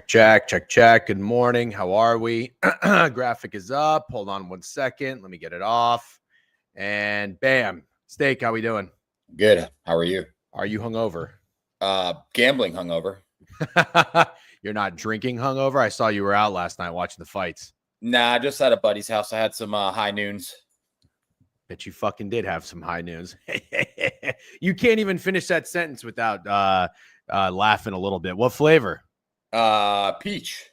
Check. Good morning. How are we? Graphic is up. Hold on 1 second. Let me get it off. And bam. Steak, how we doing? Good. How are you? Are you hungover? Gambling hungover. You're not drinking hungover? I saw you were out last night watching the fights. Nah, just at a buddy's house. I had some high noons. Bet you fucking did have some high noons. You can't even finish that sentence without laughing a little bit. What flavor? Peach.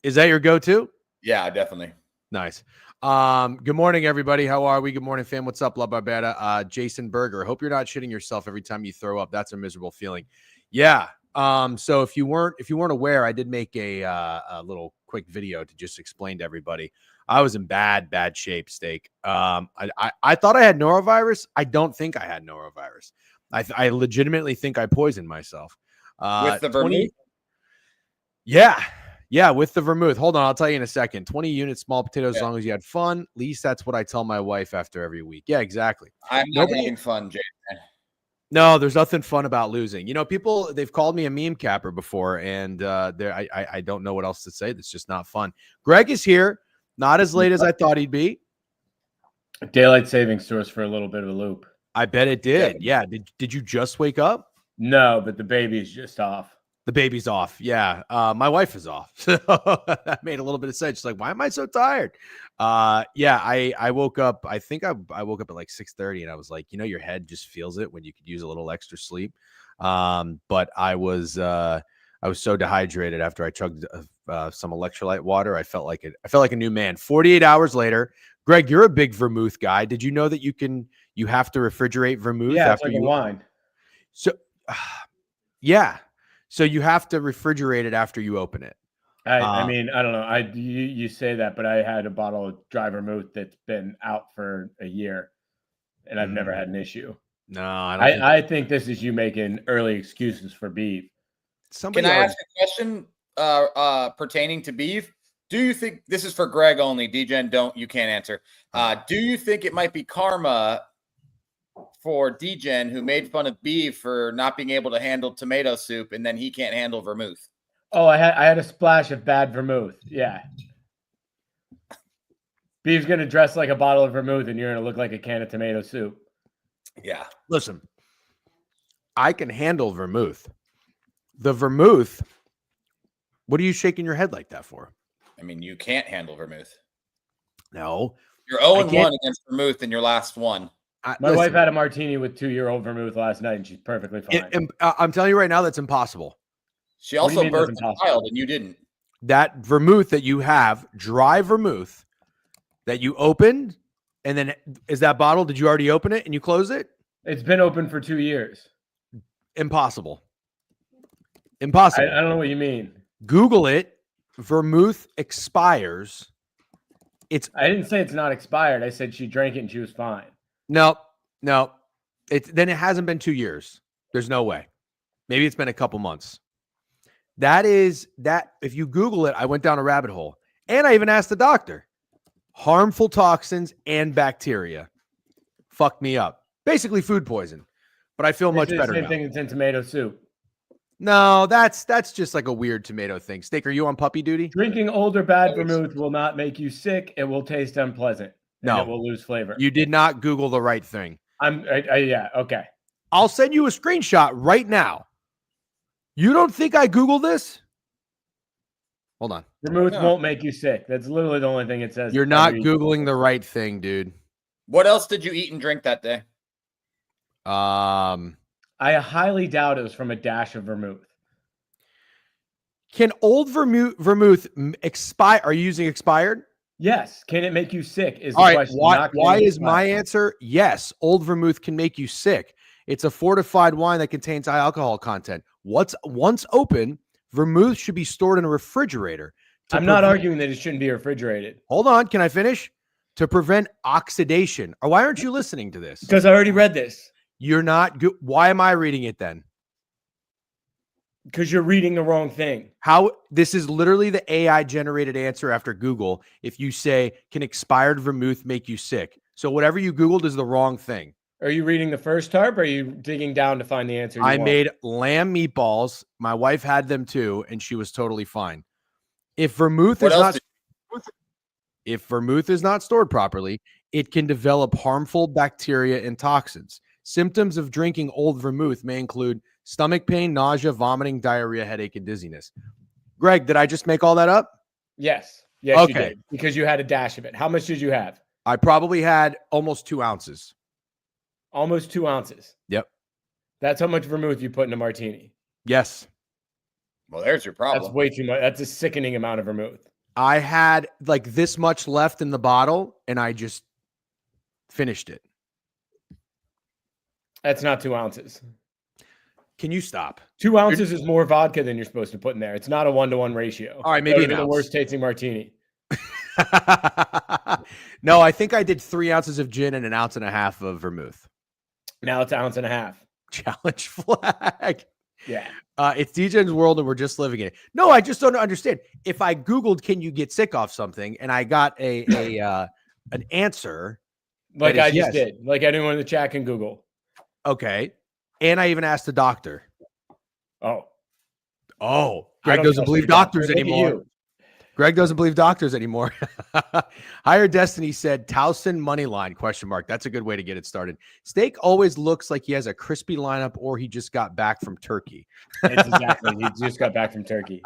Is that your go-to? Yeah, definitely. Nice. Good morning, everybody. How are we? Good morning, fam. What's up, La Barbera? Jason Berger. Hope you're not shitting yourself every time you throw up. That's a miserable feeling. Yeah. So if you weren't aware, I did make a little quick video to just explain to everybody. I was in bad shape, Steak. I thought I had norovirus. I don't think I had norovirus. I legitimately think I poisoned myself. With the vermouth? Yeah, with the vermouth. Hold on, I'll tell you in a second. 20 units, small potatoes, as Yeah. long as you had fun. At least that's what I tell my wife after every week. Yeah, exactly. I'm not having fun, Jay. No, there's nothing fun about losing. You know, people, they've called me a meme capper before, and I don't know what else to say. That's just not fun. Greg is here, not as late as I thought he'd be. Daylight savings threw us for a little bit of a loop. I bet it did. Yeah. Did you just wake up? No, but the baby's just off. The baby's off. Yeah. My wife is off. So that made a little bit of sense. She's like, why am I so tired? Yeah, I woke up. I think I woke up at like 6:30 and I was like, your head just feels it when you could use a little extra sleep. But I was so dehydrated after I chugged some electrolyte water. I felt like a new man. 48 hours later, Greg, you're a big vermouth guy. Did you know that you have to refrigerate vermouth after like wine? So, yeah. So you have to refrigerate it after you open it. I mean, I don't know. You say that, but I had a bottle of dry vermouth that's been out for a year, and I've never had an issue. No, I think this is you making early excuses for beef. Can I ask a question pertaining to beef? Do you think this is for Greg only? Degen, you can't answer. Do you think it might be karma for Degen, who made fun of beef for not being able to handle tomato soup, and then he can't handle vermouth? Oh, I had a splash of bad vermouth. Yeah. Beef's going to dress like a bottle of vermouth, and you're going to look like a can of tomato soup. Yeah. Listen, I can handle vermouth. The vermouth, what are you shaking your head like that for? I mean, you can't handle vermouth. No. You're 0-1 against vermouth in your last one. My wife had a martini with 2-year-old vermouth last night, and she's perfectly fine. I'm telling you right now, that's impossible. She also birthed a child, and you didn't. That vermouth that you have, dry vermouth, that you opened, and then is that bottle, did you already open it and you close it? It's been open for 2 years. Impossible. Impossible. I don't know what you mean. Google it. Vermouth expires. I didn't say it's not expired. I said she drank it and she was fine. No. Then it hasn't been 2 years. There's no way. Maybe it's been a couple months. That if you Google it, I went down a rabbit hole. And I even asked the doctor. Harmful toxins and bacteria. Fucked me up. Basically food poison. But I feel much better now. Same thing that's in tomato soup. No, that's just like a weird tomato thing. Steak, are you on puppy duty? Drinking old or bad vermouth will not make you sick. It will taste unpleasant. No, it will lose flavor. You did not Google the right thing. Yeah, okay. I'll send you a screenshot right now. You don't think I Googled this? Hold on. Vermouth won't make you sick. That's literally the only thing it says. You're not Googling the right thing, dude. What else did you eat and drink that day? I highly doubt it was from a dash of vermouth. Can old vermouth expire? Are you using expired? Yes. Can it make you sick? Is the question. Why is my answer yes? Old vermouth can make you sick. It's a fortified wine that contains high alcohol content. Once open, vermouth should be stored in a refrigerator. I'm not arguing that it shouldn't be refrigerated. Hold on. Can I finish? To prevent oxidation. Or why aren't you listening to this? Because I already read this. You're not good. Why am I reading it then? Because you're reading the wrong thing. This is literally the AI generated answer after Google. If you say, can expired vermouth make you sick? So whatever you Googled is the wrong thing. Are you reading the first tarp or are you digging down to find the answer? I made lamb meatballs. My wife had them too, and she was totally fine. If vermouth is not stored properly, it can develop harmful bacteria and toxins. Symptoms of drinking old vermouth may include stomach pain, nausea, vomiting, diarrhea, headache, and dizziness. Greg, did I just make all that up? Yes. Yes, okay. You did. Because you had a dash of it. How much did you have? I probably had almost 2 ounces. Almost 2 ounces? Yep. That's how much vermouth you put in a martini? Yes. Well, there's your problem. That's way too much. That's a sickening amount of vermouth. I had like this much left in the bottle, and I just finished it. That's not 2 ounces. Can you stop? 2 ounces is more vodka than you're supposed to put in there. It's not a 1-to-1 ratio. All right, maybe the worst tasting martini. No, I think I did 3 ounces of gin and 1.5 ounces of vermouth. Now it's 1.5 ounces. Challenge flag. Yeah. It's Degen's world and we're just living in it. No, I just don't understand. If I Googled, can you get sick off something? And I got an answer. Like I just yes. did. Like anyone in the chat can Google. Okay. And I even asked the doctor. Oh. Greg doesn't believe doctors anymore. Greg doesn't believe doctors anymore. Higher Destiny said Towson money line ? That's a good way to get it started. Steak always looks like he has a crispy lineup or he just got back from Turkey. It's exactly. He just got back from Turkey.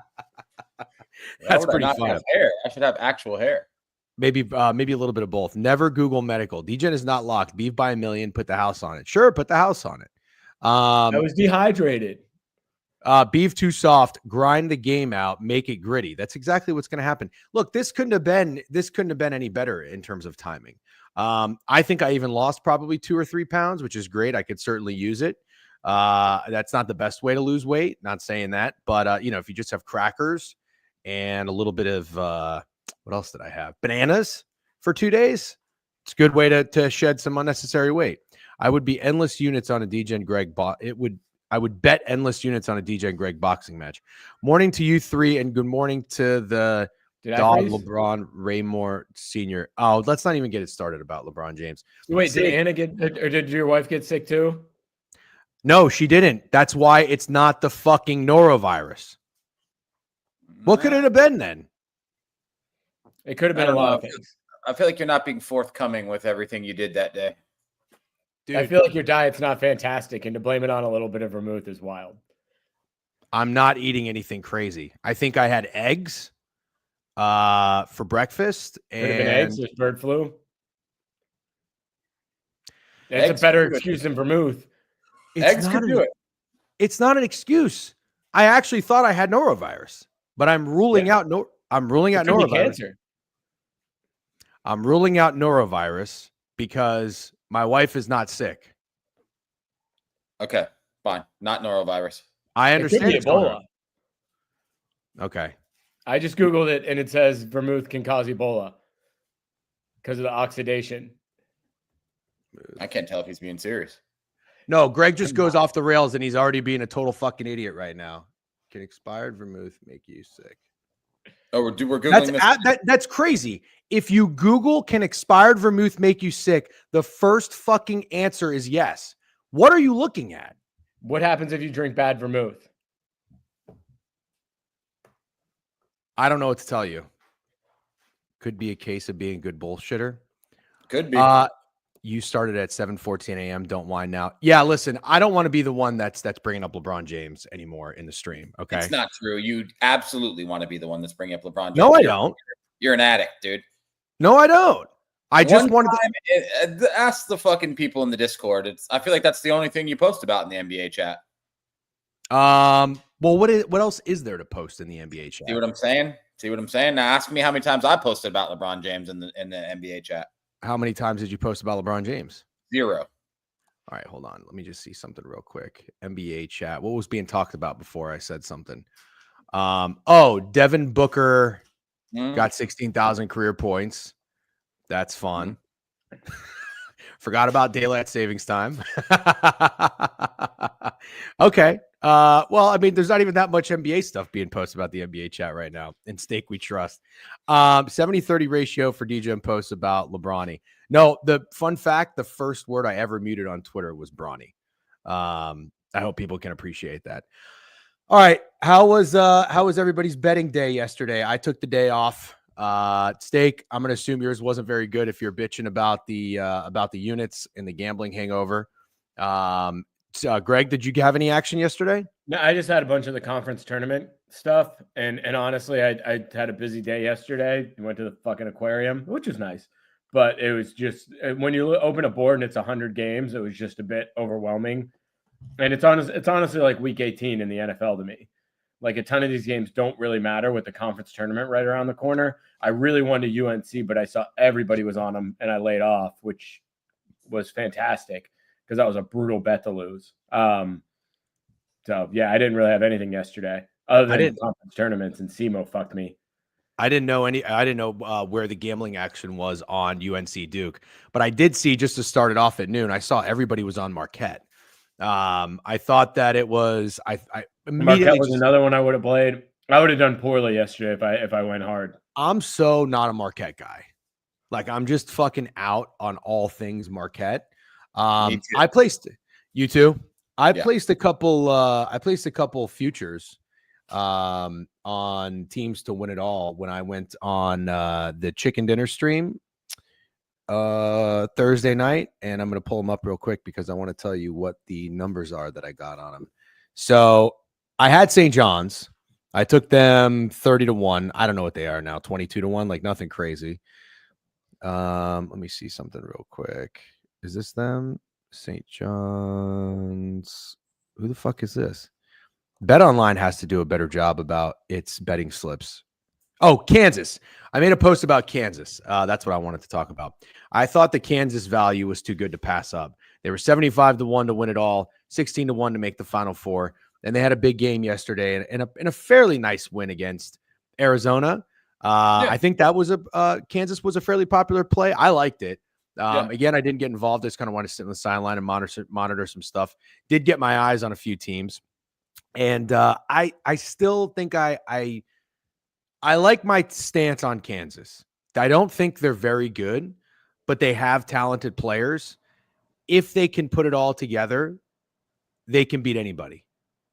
That's pretty fun. Hair. I should have actual hair. Maybe a little bit of both. Never Google medical. Degen is not locked. Beef by a million. Put the house on it. Sure, put the house on it. I was dehydrated. Beef too soft. Grind the game out. Make it gritty. That's exactly what's going to happen. Look, this couldn't have been any better in terms of timing. I think I even lost probably 2 or 3 pounds, which is great. I could certainly use it. That's not the best way to lose weight. Not saying that, but if you just have crackers and a little bit of what else did I have? Bananas for 2 days. It's a good way to shed some unnecessary weight. I would be endless units on a Degen Greg I would bet endless units on a Degen Greg boxing match. Morning to you 3 and good morning to the dog LeBron Raymore Sr. Oh, let's not even get it started about LeBron James. Wait, did Anna or did your wife get sick too? No, she didn't. That's why it's not the fucking norovirus. What could it have been then? It could have been a lot of things. I feel like you're not being forthcoming with everything you did that day. Dude, I feel like your diet's not fantastic, and to blame it on a little bit of vermouth is wild. I'm not eating anything crazy. I think I had eggs for breakfast. Could have been eggs. There's bird flu. That's a better excuse than vermouth. Eggs could do it. It's not an excuse. I actually thought I had norovirus, but I'm ruling out norovirus. Cancer. I'm ruling out norovirus because my wife is not sick. Okay, fine. Not norovirus. I understand. It could be Ebola. Okay. I just Googled it and it says vermouth can cause Ebola because of the oxidation. I can't tell if he's being serious. No, Greg just goes off the rails and he's already being a total fucking idiot right now. Can expired vermouth make you sick? Oh, we're Googling this. That's crazy. If you Google can expired vermouth make you sick, the first fucking answer is yes. What are you looking at? What happens if you drink bad vermouth? I don't know what to tell you. Could be a case of being a good bullshitter. Could be. You started at 7:14 a.m. Don't whine now. Yeah, listen, I don't want to be the one that's bringing up LeBron James anymore in the stream. Okay, it's not true. You absolutely want to be the one that's bringing up LeBron James. No, I don't. You're an addict, dude. No, I don't. I just wanted to ask the fucking people in the Discord. I feel like that's the only thing you post about in the NBA chat. Well, what else is there to post in the NBA chat? See what I'm saying? Now ask me how many times I posted about LeBron James in the NBA chat. How many times did you post about LeBron James? 0. All right, hold on. Let me just see something real quick. NBA chat. What was being talked about before I said something? Devin Booker got 16,000 career points. That's fun. Forgot about daylight savings time. Okay. Well, I mean, there's not even that much NBA stuff being posted about the NBA chat right now. In Steak, we trust. 70-30 ratio for DJ posts about LeBronny. No, the fun fact, the first word I ever muted on Twitter was Bronny. I hope people can appreciate that. All right. How was everybody's betting day yesterday? I took the day off. Steak, I'm going to assume yours wasn't very good if you're bitching about the units and the gambling hangover. Greg, did you have any action yesterday? No, I just had a bunch of the conference tournament stuff. And honestly, I had a busy day yesterday. Went to the fucking aquarium, which was nice. But it was just, when you open a board and it's 100 games, it was just a bit overwhelming. And it's honestly like week 18 in the NFL to me. Like a ton of these games don't really matter with the conference tournament right around the corner. I really wanted UNC, but I saw everybody was on them and I laid off, which was fantastic because that was a brutal bet to lose. So yeah, I didn't really have anything yesterday other than conference tournaments, and SEMO fucked me. I didn't know where the gambling action was on UNC Duke, but I did see, just to start it off at noon, I saw everybody was on Marquette. I thought that it was, I Marquette immediately was another one I would have played. I would have done poorly yesterday if I went hard. I'm so not a Marquette guy. Like, I'm just fucking out on all things Marquette. Me too. I placed you too. I Yeah. placed a couple futures on teams to win it all when I went on the chicken dinner stream Thursday night, and I'm going to pull them up real quick because I want to tell you what the numbers are that I got on them. So I had St. John's. I took them 30-1. I don't know what they are now, 22-1, like nothing crazy. Let me see something real quick. Is this them? St. John's. Who the fuck is this? BetOnline has to do a better job about its betting slips. Oh, Kansas. I made a post about Kansas. That's what I wanted to talk about. I thought the Kansas value was too good to pass up. They were 75-1 to win it all, 16-1 to make the Final Four. And they had a big game yesterday and a fairly nice win against Arizona. I think that was Kansas was a fairly popular play. I liked it. Again, I didn't get involved. I just kind of wanted to sit on the sideline and monitor some stuff. Did get my eyes on a few teams. And I still think I like my stance on Kansas. I don't think they're very good, but they have talented players. If they can put it all together, they can beat anybody.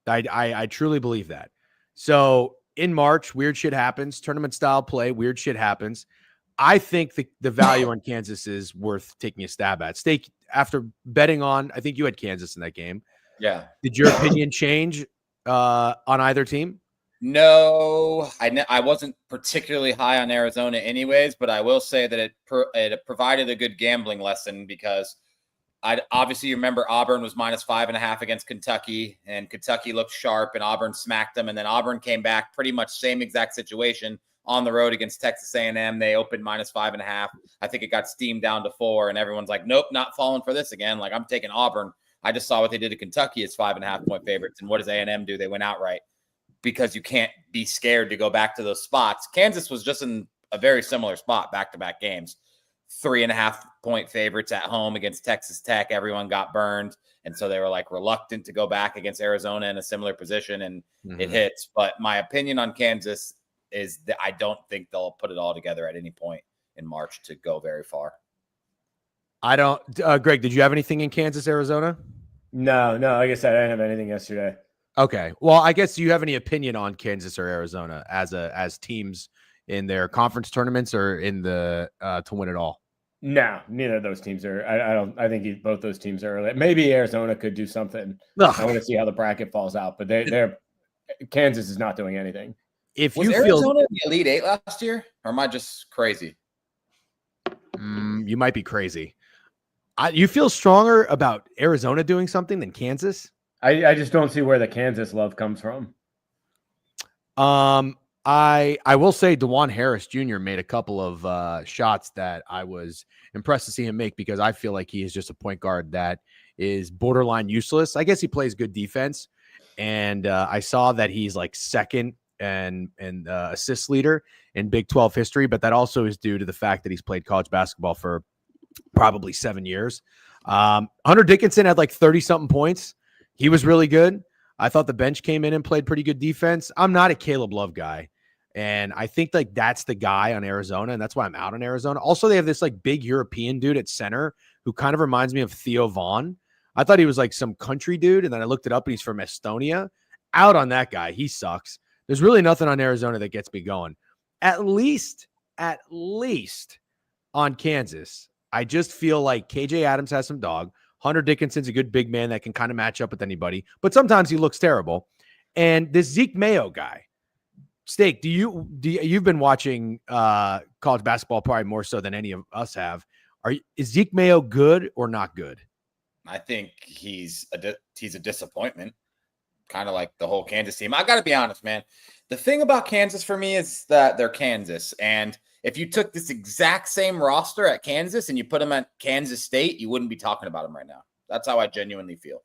I truly believe that. So in March, weird shit happens. Tournament style play, weird shit happens. I think the value on Kansas is worth taking a stab at. Steak, after betting on, I think you had Kansas in that game. Yeah. Did your opinion change on either team? No, I wasn't particularly high on Arizona anyways, but I will say that it provided a good gambling lesson because obviously you remember Auburn was -5.5 against Kentucky, and Kentucky looked sharp, and Auburn smacked them, and then Auburn came back pretty much same exact situation on the road against Texas A&M. They opened -5.5. I think it got steamed down to 4, and everyone's like, nope, not falling for this again. Like, I'm taking Auburn. I just saw what they did to Kentucky as 5.5 point favorites, and what does A&M do? They went outright because you can't be scared to go back to those spots. Kansas was just in a very similar spot, back-to-back games. 3.5 point favorites at home against Texas Tech. Everyone got burned. And so they were like reluctant to go back against Arizona in a similar position, and it hits. But my opinion on Kansas is that I don't think they'll put it all together at any point in March to go very far. I don't. Greg, did you have anything in Kansas, Arizona? No. Like I said, I didn't have anything yesterday. Okay. Well, I guess, do you have any opinion on Kansas or Arizona as teams in their conference tournaments or in the to win it all? No, neither of those teams are. I think both those teams are early. Maybe Arizona could do something. I want to see how the bracket falls out, but they're Kansas is not doing anything. Was Arizona in the Elite Eight last year, or am I just crazy? You might be crazy. You feel stronger about Arizona doing something than Kansas? I just don't see where the Kansas love comes from. I will say DeJuan Harris Jr. made a couple of shots that I was impressed to see him make, because I feel like he is just a point guard that is borderline useless. I guess he plays good defense, and I saw that he's like second and assist leader in Big 12 history, but that also is due to the fact that he's played college basketball for probably 7 years. Hunter Dickinson had like 30-something points. He was really good. I thought the bench came in and played pretty good defense. I'm not a Caleb Love guy. And I think like that's the guy on Arizona, and that's why I'm out on Arizona. Also, they have this like big European dude at center who kind of reminds me of Theo Vaughn. I thought he was like some country dude, and then I looked it up and he's from Estonia. Out on that guy. He sucks. There's really nothing on Arizona that gets me going. At least on Kansas, I just feel like KJ Adams has some dog. Hunter Dickinson's a good big man that can kind of match up with anybody, but sometimes he looks terrible. And this Zeke Mayo guy, Steak, you've been watching college basketball probably more so than any of us have. Is Zeke Mayo good or not good? I think he's a disappointment, kind of like the whole Kansas team. I got to be honest, man. The thing about Kansas for me is that they're Kansas, and if you took this exact same roster at Kansas and you put them at Kansas State, you wouldn't be talking about them right now. That's how I genuinely feel.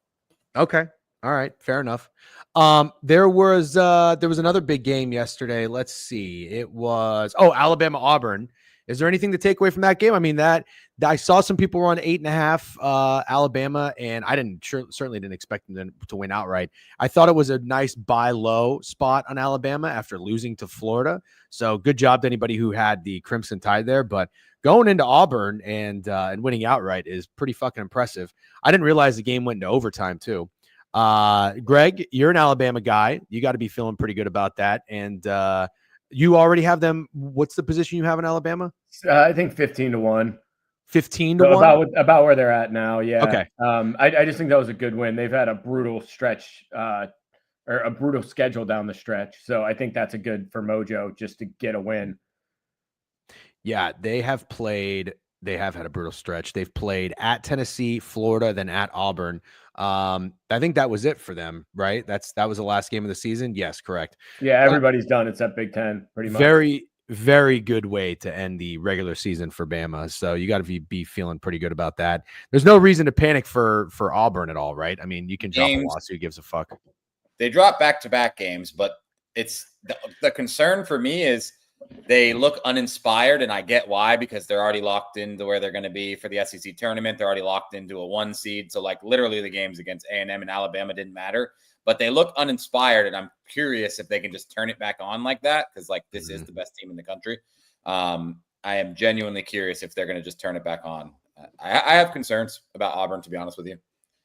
Okay. All right, fair enough. There was another big game yesterday. Let's see. It was Alabama Auburn. Is there anything to take away from that game? I mean, that I saw some people were on 8.5 Alabama, and I certainly didn't expect them to win outright. I thought it was a nice buy low spot on Alabama after losing to Florida. So good job to anybody who had the Crimson Tide there. But going into Auburn and winning outright is pretty fucking impressive. I didn't realize the game went into overtime too. Greg, you're an Alabama guy. You got to be feeling pretty good about that. And you already have them. What's the position you have in Alabama? I think 15-1. 15-1? About where they're at now. Yeah. Okay. I just think that was a good win. They've had a brutal stretch or a brutal schedule down the stretch. So I think that's a good for Mojo just to get a win. Yeah, they have had a brutal stretch. They've played at Tennessee, Florida, then at Auburn. I think that was it for them, right? That was the last game of the season. Yes, correct. Yeah, everybody's done except Big Ten, pretty much. Very, very good way to end the regular season for Bama. So you got to be feeling pretty good about that. There's no reason to panic for Auburn at all, right? I mean, you can drop a loss. Who gives a fuck? They drop back-to-back games, but it's the concern for me is they look uninspired, and I get why, because they're already locked into where they're going to be for the SEC tournament. They're already locked into a 1 seed. So, like, literally the games against A&M and Alabama didn't matter. But they look uninspired, and I'm curious if they can just turn it back on like that, because, like, this is the best team in the country. I am genuinely curious if they're going to just turn it back on. I have concerns about Auburn, to be honest with you.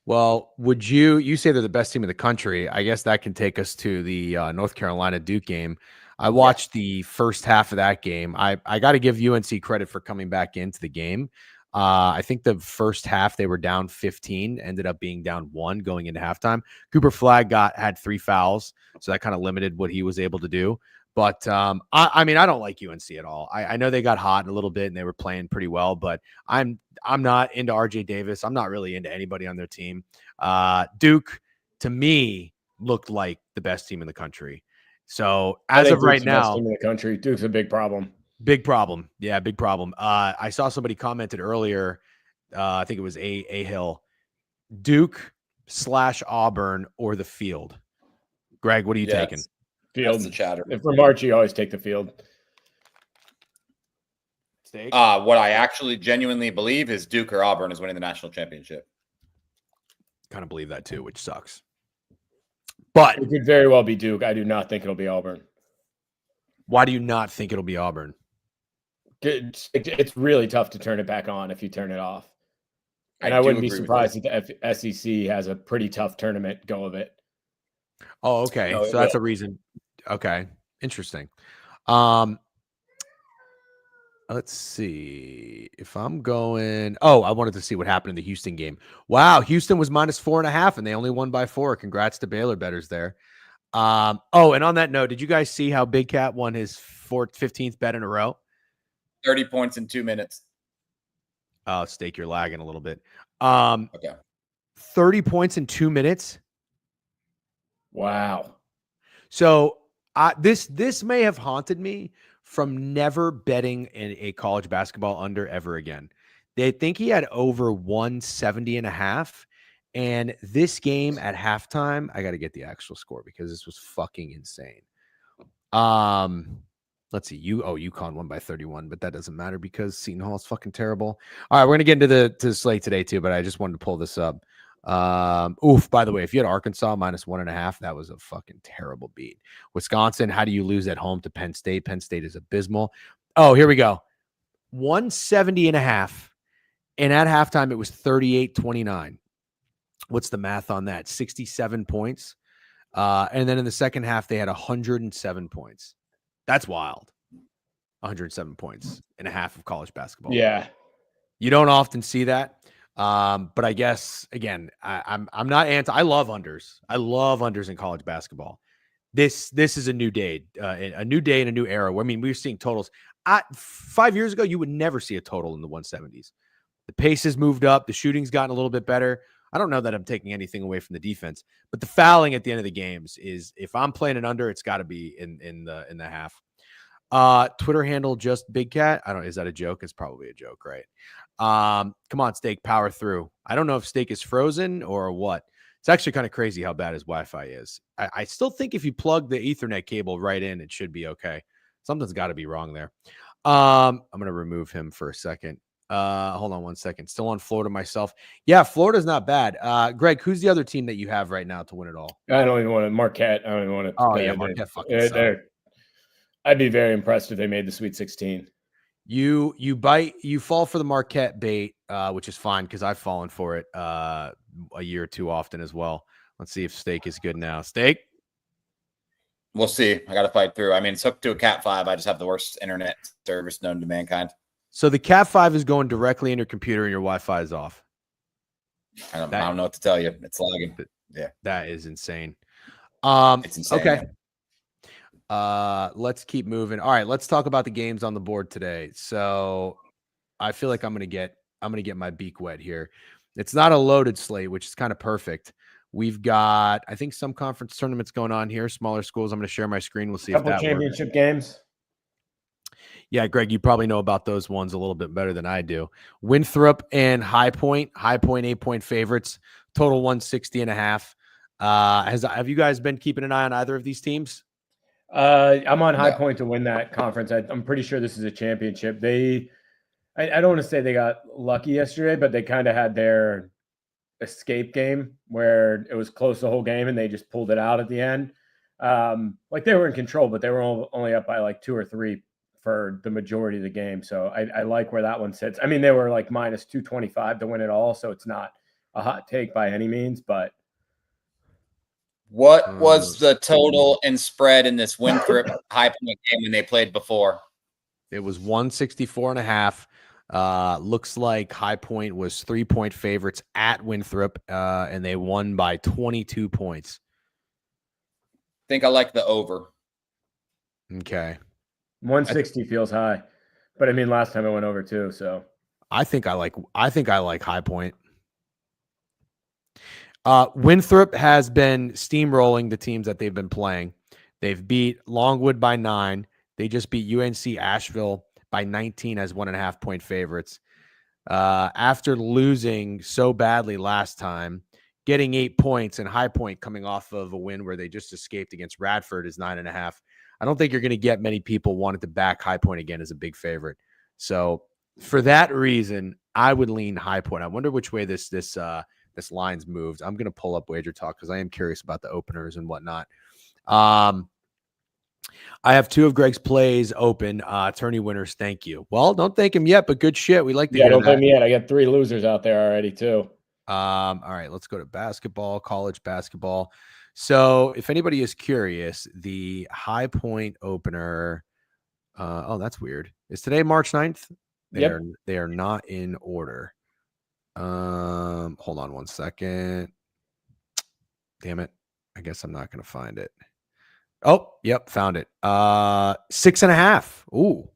Well, would you say they're the best team in the country? I guess that can take us to the North Carolina Duke game. I watched the first half of that game. I got to give UNC credit for coming back into the game. I think the first half they were down 15, ended up being down 1 going into halftime. Cooper Flagg had 3 fouls, so that kind of limited what he was able to do. But I mean, I don't like UNC at all. I know they got hot a little bit and they were playing pretty well, but I'm not into RJ Davis. I'm not really into anybody on their team. Duke, to me, looked like the best team in the country. So as of right now, in the country, Duke's a big problem. Big problem. Yeah, big problem. I saw somebody commented earlier. I think it was A Hill, Duke / Auburn or the field. Greg, what are you taking? Field. That's the chatter. If for March, you always take the field. What I actually genuinely believe is Duke or Auburn is winning the national championship. Kind of believe that too, which sucks. But it could very well be Duke. I do not think it'll be Auburn. Why do you not think it'll be Auburn? It's really tough to turn it back on if you turn it off. And I wouldn't be surprised if the SEC has a pretty tough tournament go of it. Oh, okay. So that's a reason. Okay. Interesting. Let's see if I'm going. Oh, I wanted to see what happened in the Houston game. Wow. Houston was -4.5 and they only won by 4. Congrats to Baylor bettors there. And on that note, did you guys see how Big Cat won his 15th bet in a row? 30 points in 2 minutes. Oh, Steak, you're lagging a little bit. Okay. 30 points in 2 minutes. Wow. So this may have haunted me from never betting in a college basketball under ever again. They think he had over 170.5. And this game at halftime, I got to get the actual score because this was fucking insane. Let's see. UConn won by 31, but that doesn't matter because Seton Hall is fucking terrible. All right, we're gonna get into the slate today too, but I just wanted to pull this up. By the way, if you had Arkansas -1.5, that was a fucking terrible beat. Wisconsin, how do you lose at home to Penn State? Penn State is abysmal. Oh, here we go. 170.5. And at halftime, it was 38-29. What's the math on that? 67 points. And then in the second half, they had 107 points. That's wild. 107 points in a half of college basketball. Yeah. You don't often see that. But I guess, again, I'm not anti. I love unders. I love unders in college basketball. This is a new day and a new era. I mean, we were seeing totals. 5 years ago, you would never see a total in the 170s. The pace has moved up. The shooting's gotten a little bit better. I don't know that I'm taking anything away from the defense, but the fouling at the end of the games is, if I'm playing an under, it's got to be in the half. Twitter handle just Big Cat. I don't. Is that a joke? It's probably a joke, right? Come on, Steak, power through. I don't know if Steak is frozen or what. It's actually kind of crazy how bad his Wi-Fi is. I still think if you plug the Ethernet cable right in, it should be okay. Something's got to be wrong there. I'm going to remove him for a second. Hold on one second. Still on Florida myself. Yeah, Florida's not bad. Greg, who's the other team that you have right now to win it all? I don't even want to Marquette. I don't even want to. Oh yeah, Marquette fucking sucks. I'd be very impressed if they made the Sweet 16. You fall for the Marquette bait, which is fine because I've fallen for it a year or two often as well. Let's see if Steak is good now. Steak? We'll see. I got to fight through. I mean, it's hooked to a Cat 5. I just have the worst internet service known to mankind. So the Cat 5 is going directly in your computer and your Wi-Fi is off. I don't know what to tell you. It's lagging. Yeah. That is insane. It's insane. Okay. Let's keep moving. All right, let's talk about the games on the board today. So I feel like I'm gonna get my beak wet here. It's not a loaded slate, which is kind of perfect. We've got, I think, some conference tournaments going on here, smaller schools. I'm going to share my screen. We'll see if that championship works. Games. Yeah, Greg, you probably know about those ones a little bit better than I do. Winthrop and High Point, 8-point favorites, total 160.5. Have you guys been keeping an eye on either of these teams? I'm on High Point to win that conference. I'm pretty sure this is a championship. I don't want to say they got lucky yesterday, but they kind of had their escape game where it was close the whole game and they just pulled it out at the end. Like they were in control, but they were only up by like 2 or 3 for the majority of the game. So I like where that one sits. I mean, they were like minus 225 to win it all. So it's not a hot take by any means, but. What was the total and spread in this Winthrop High Point game when they played before? It was 164.5. Looks like High Point was 3-point favorites at Winthrop, and they won by 22 points. I think I like the over. Okay. 160 feels high, but I mean, last time I went over too. So I think I like High Point. Winthrop has been steamrolling the teams that they've been playing. They've beat Longwood by 9. They just beat UNC Asheville by 19 as 1.5-point favorites. After losing so badly last time, getting 8 points, and High Point coming off of a win where they just escaped against Radford is 9.5. I don't think you're going to get many people wanting to back High Point again as a big favorite. So for that reason, I would lean High Point. I wonder which way this line's moved. I'm going to pull up Wager Talk because I am curious about the openers and whatnot. I have 2 of Greg's plays open. Tourney winners, thank you. Well, don't thank him yet, but good shit. We like to hear don't that. thank me yet. I got 3 losers out there already too. All right, let's go to basketball, college basketball. So if anybody is curious, the High Point opener, oh, that's weird. Is today March 9th? They are not in order. Hold on one second. Damn it. I guess I'm not going to find it. Oh, yep. Found it. 6.5. Ooh,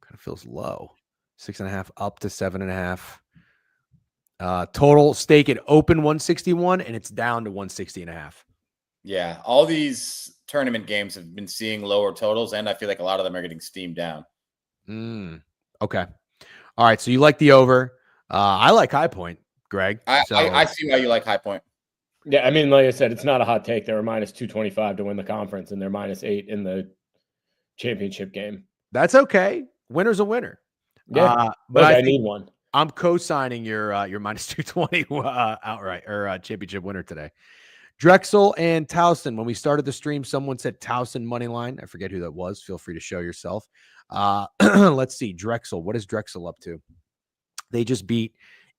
kind of feels low. 6.5 up to 7.5. Total stake at open 161 and it's down to 160.5. Yeah. All these tournament games have been seeing lower totals, and I feel like a lot of them are getting steamed down. Okay. All right. So you like the over. I like High Point, Greg. I see why you like High Point. Yeah, I mean, like I said, it's not a hot take. They were minus 225 to win the conference, and they're minus 8 in the championship game. That's okay. Winner's a winner. Yeah, but I need one. I'm co-signing your minus 220 outright or championship winner today. Drexel and Towson. When we started the stream, someone said Towson money line. I forget who that was. Feel free to show yourself. Let's see. Drexel. What is Drexel up to? They just beat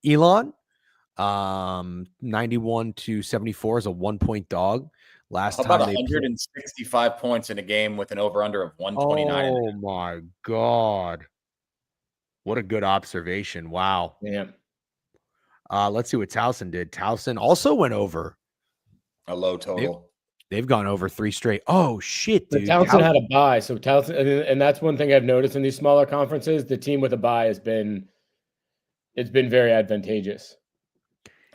Elon. 91-74 is a 1-point dog. Last time, about 165 points in a game with an over/under of 129. Oh my god! What a good observation! Wow. Yeah. Let's see what Towson did. Towson also went over a low total. They've gone over 3 straight. Oh shit, dude! Towson had a bye, so Towson, and that's one thing I've noticed in these smaller conferences. The team with a bye has been very advantageous.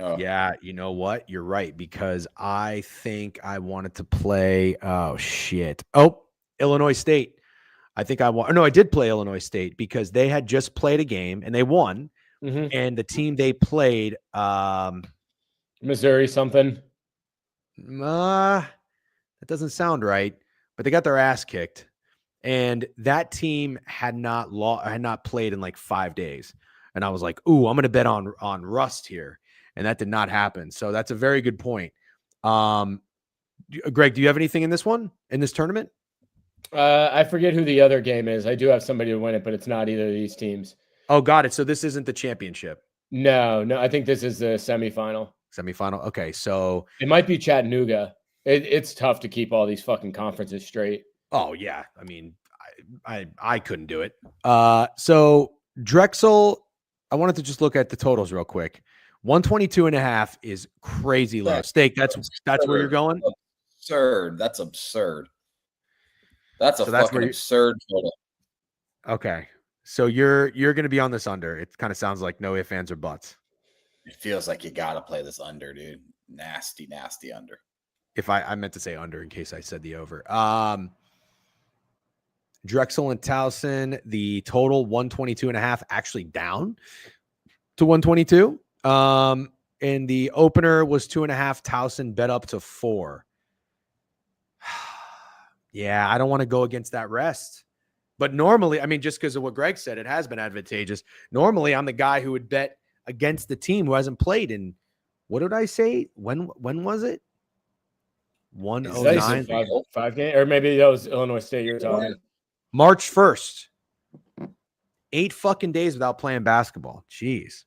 Oh. Yeah, you know what? You're right, because I think I wanted to play. Oh shit! Oh, Illinois State. I think I did play Illinois State because they had just played a game and they won. And the team they played, Missouri something. That doesn't sound right. But they got their ass kicked, and that team had not played in like 5 days. And I was like, "Ooh, I'm going to bet on rust here," and that did not happen. So that's a very good point. Greg, do you have anything in this tournament? I forget who the other game is. I do have somebody to win it, but it's not either of these teams. Oh, got it. So this isn't the championship. No. I think this is the semifinal. Semifinal. Okay, so it might be Chattanooga. It's tough to keep all these fucking conferences straight. Oh yeah, I mean, I couldn't do it. So Drexel, I wanted to just look at the totals real quick. 122.5 is crazy low. Steak, that's where you're going? Absurd. That's absurd. That's a fucking absurd total. Okay. So you're going to be on this under. It kind of sounds like no ifs, ands, or buts. It feels like you got to play this under, dude. Nasty under. If I meant to say under in case I said the over. Drexel and Towson, the total 122.5, actually down to 122. And the opener was 2.5. Towson bet up to 4. Yeah, I don't want to go against that rest. But normally, I mean, just because of what Greg said, it has been advantageous. Normally, I'm the guy who would bet against the team who hasn't played in, what did I say? When was it? 109. 5 game, or maybe that was Illinois State you're talking. March 1st. 8 fucking days without playing basketball. Jeez.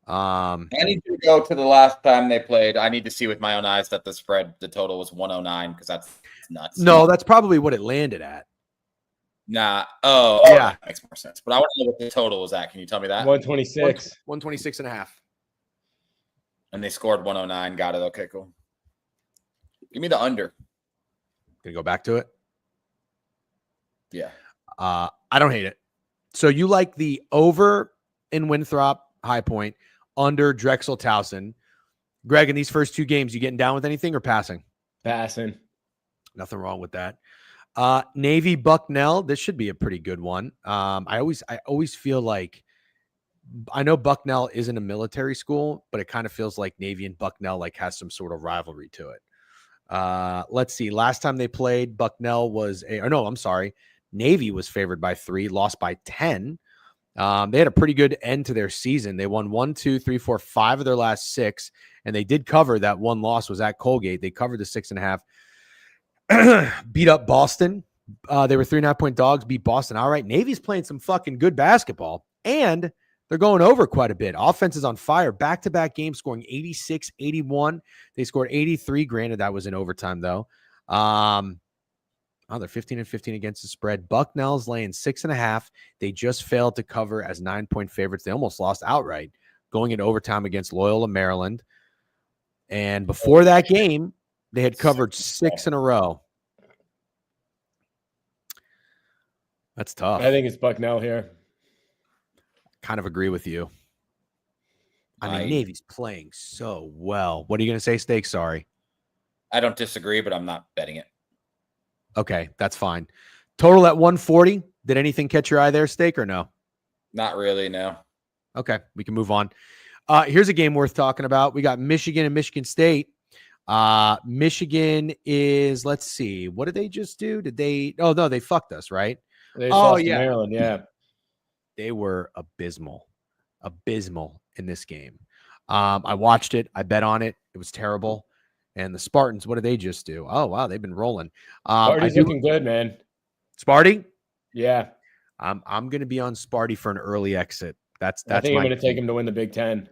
I need to go to the last time they played. I need to see with my own eyes that the total was 109 because that's nuts. No, that's probably what it landed at. Nah. Oh, yeah. That makes more sense. But I want to know what the total was at. Can you tell me that? 126. 126.5. And they scored 109. Got it. Okay, cool. Give me the under. Gonna go back to it? Yeah. I don't hate it. So you like the over in Winthrop, High Point, under Drexel, Towson. Greg, in these first 2 games, you getting down with anything or passing? Passing. Nothing wrong with that. Navy, Bucknell. This should be a pretty good one. I always feel like, I know Bucknell isn't a military school, but it kind of feels like Navy and Bucknell like has some sort of rivalry to it. Let's see. Last time they played, Bucknell was Navy was favored by 3, lost by 10. They had a pretty good end to their season. They won 1, 2, 3, 4, 5 of their last 6, and they did cover that one loss was at Colgate. They covered the 6.5. Beat up Boston. They were 3.5-point dogs, beat Boston. All right. Navy's playing some fucking good basketball, and they're going over quite a bit. Offense is on fire. Back-to-back games scoring 86, 81. They scored 83. Granted, that was in overtime, though. They're 15-15 against the spread. Bucknell's laying 6.5. They just failed to cover as 9-point favorites. They almost lost outright going into overtime against Loyola, Maryland. And before that game, they had covered 6 in a row. That's tough. I think it's Bucknell here. Kind of agree with you. I mean, Navy's playing so well. What are you going to say, Steak? Sorry. I don't disagree, but I'm not betting it. Okay, that's fine. Total at 140. Did anything catch your eye there, Steak, or no? Not really, no. Okay, we can move on. Here's a game worth talking about. We got Michigan and Michigan State. Michigan is, let's see, what did they just do? They fucked us, right? They lost to Maryland, yeah. They were abysmal in this game. I watched it. I bet on it. It was terrible. And the Spartans, what did they just do? Oh, wow, they've been rolling. Sparty's looking good, man. Sparty? Yeah. I'm going to be on Sparty for an early exit. That's I think I'm going to take him to win the Big Ten.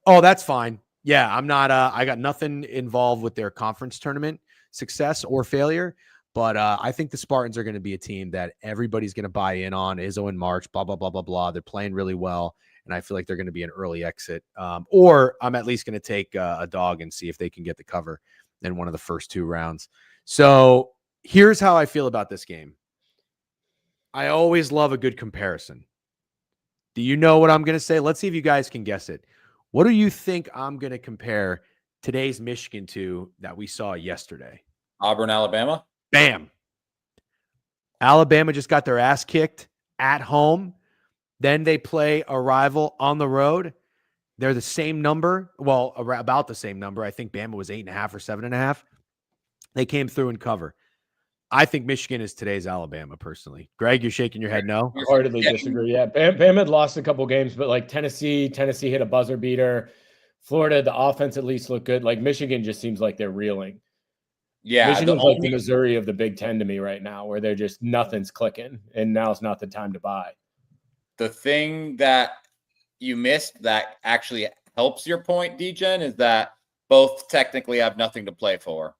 Oh, that's fine. Yeah, I'm not. I got nothing involved with their conference tournament success or failure, but I think the Spartans are going to be a team that everybody's going to buy in on. Izzo in March, blah blah blah blah blah. They're playing really well, and I feel like they're going to be an early exit. Or I'm at least going to take a dog and see if they can get the cover in one of the first 2 rounds. So here's how I feel about this game. I always love a good comparison. Do you know what I'm going to say? Let's see if you guys can guess it. What do you think I'm going to compare today's Michigan to that we saw yesterday? Auburn, Alabama. Bam. Alabama just got their ass kicked at home. Then they play a rival on the road. They're the same number. Well, about the same number. I think Bama was 8.5 or 7.5. They came through and cover. I think Michigan is today's Alabama, personally. Greg, you're shaking your head no? Heartedly disagree. Yeah, Bama had lost a couple games, but like Tennessee hit a buzzer beater. Florida, the offense at least looked good. Like Michigan just seems like they're reeling. Yeah, Michigan's like the Missouri of the Big Ten to me right now, where they're just nothing's clicking, and now's not the time to buy. The thing that you missed that actually helps your point, Degen, is that both technically have nothing to play for.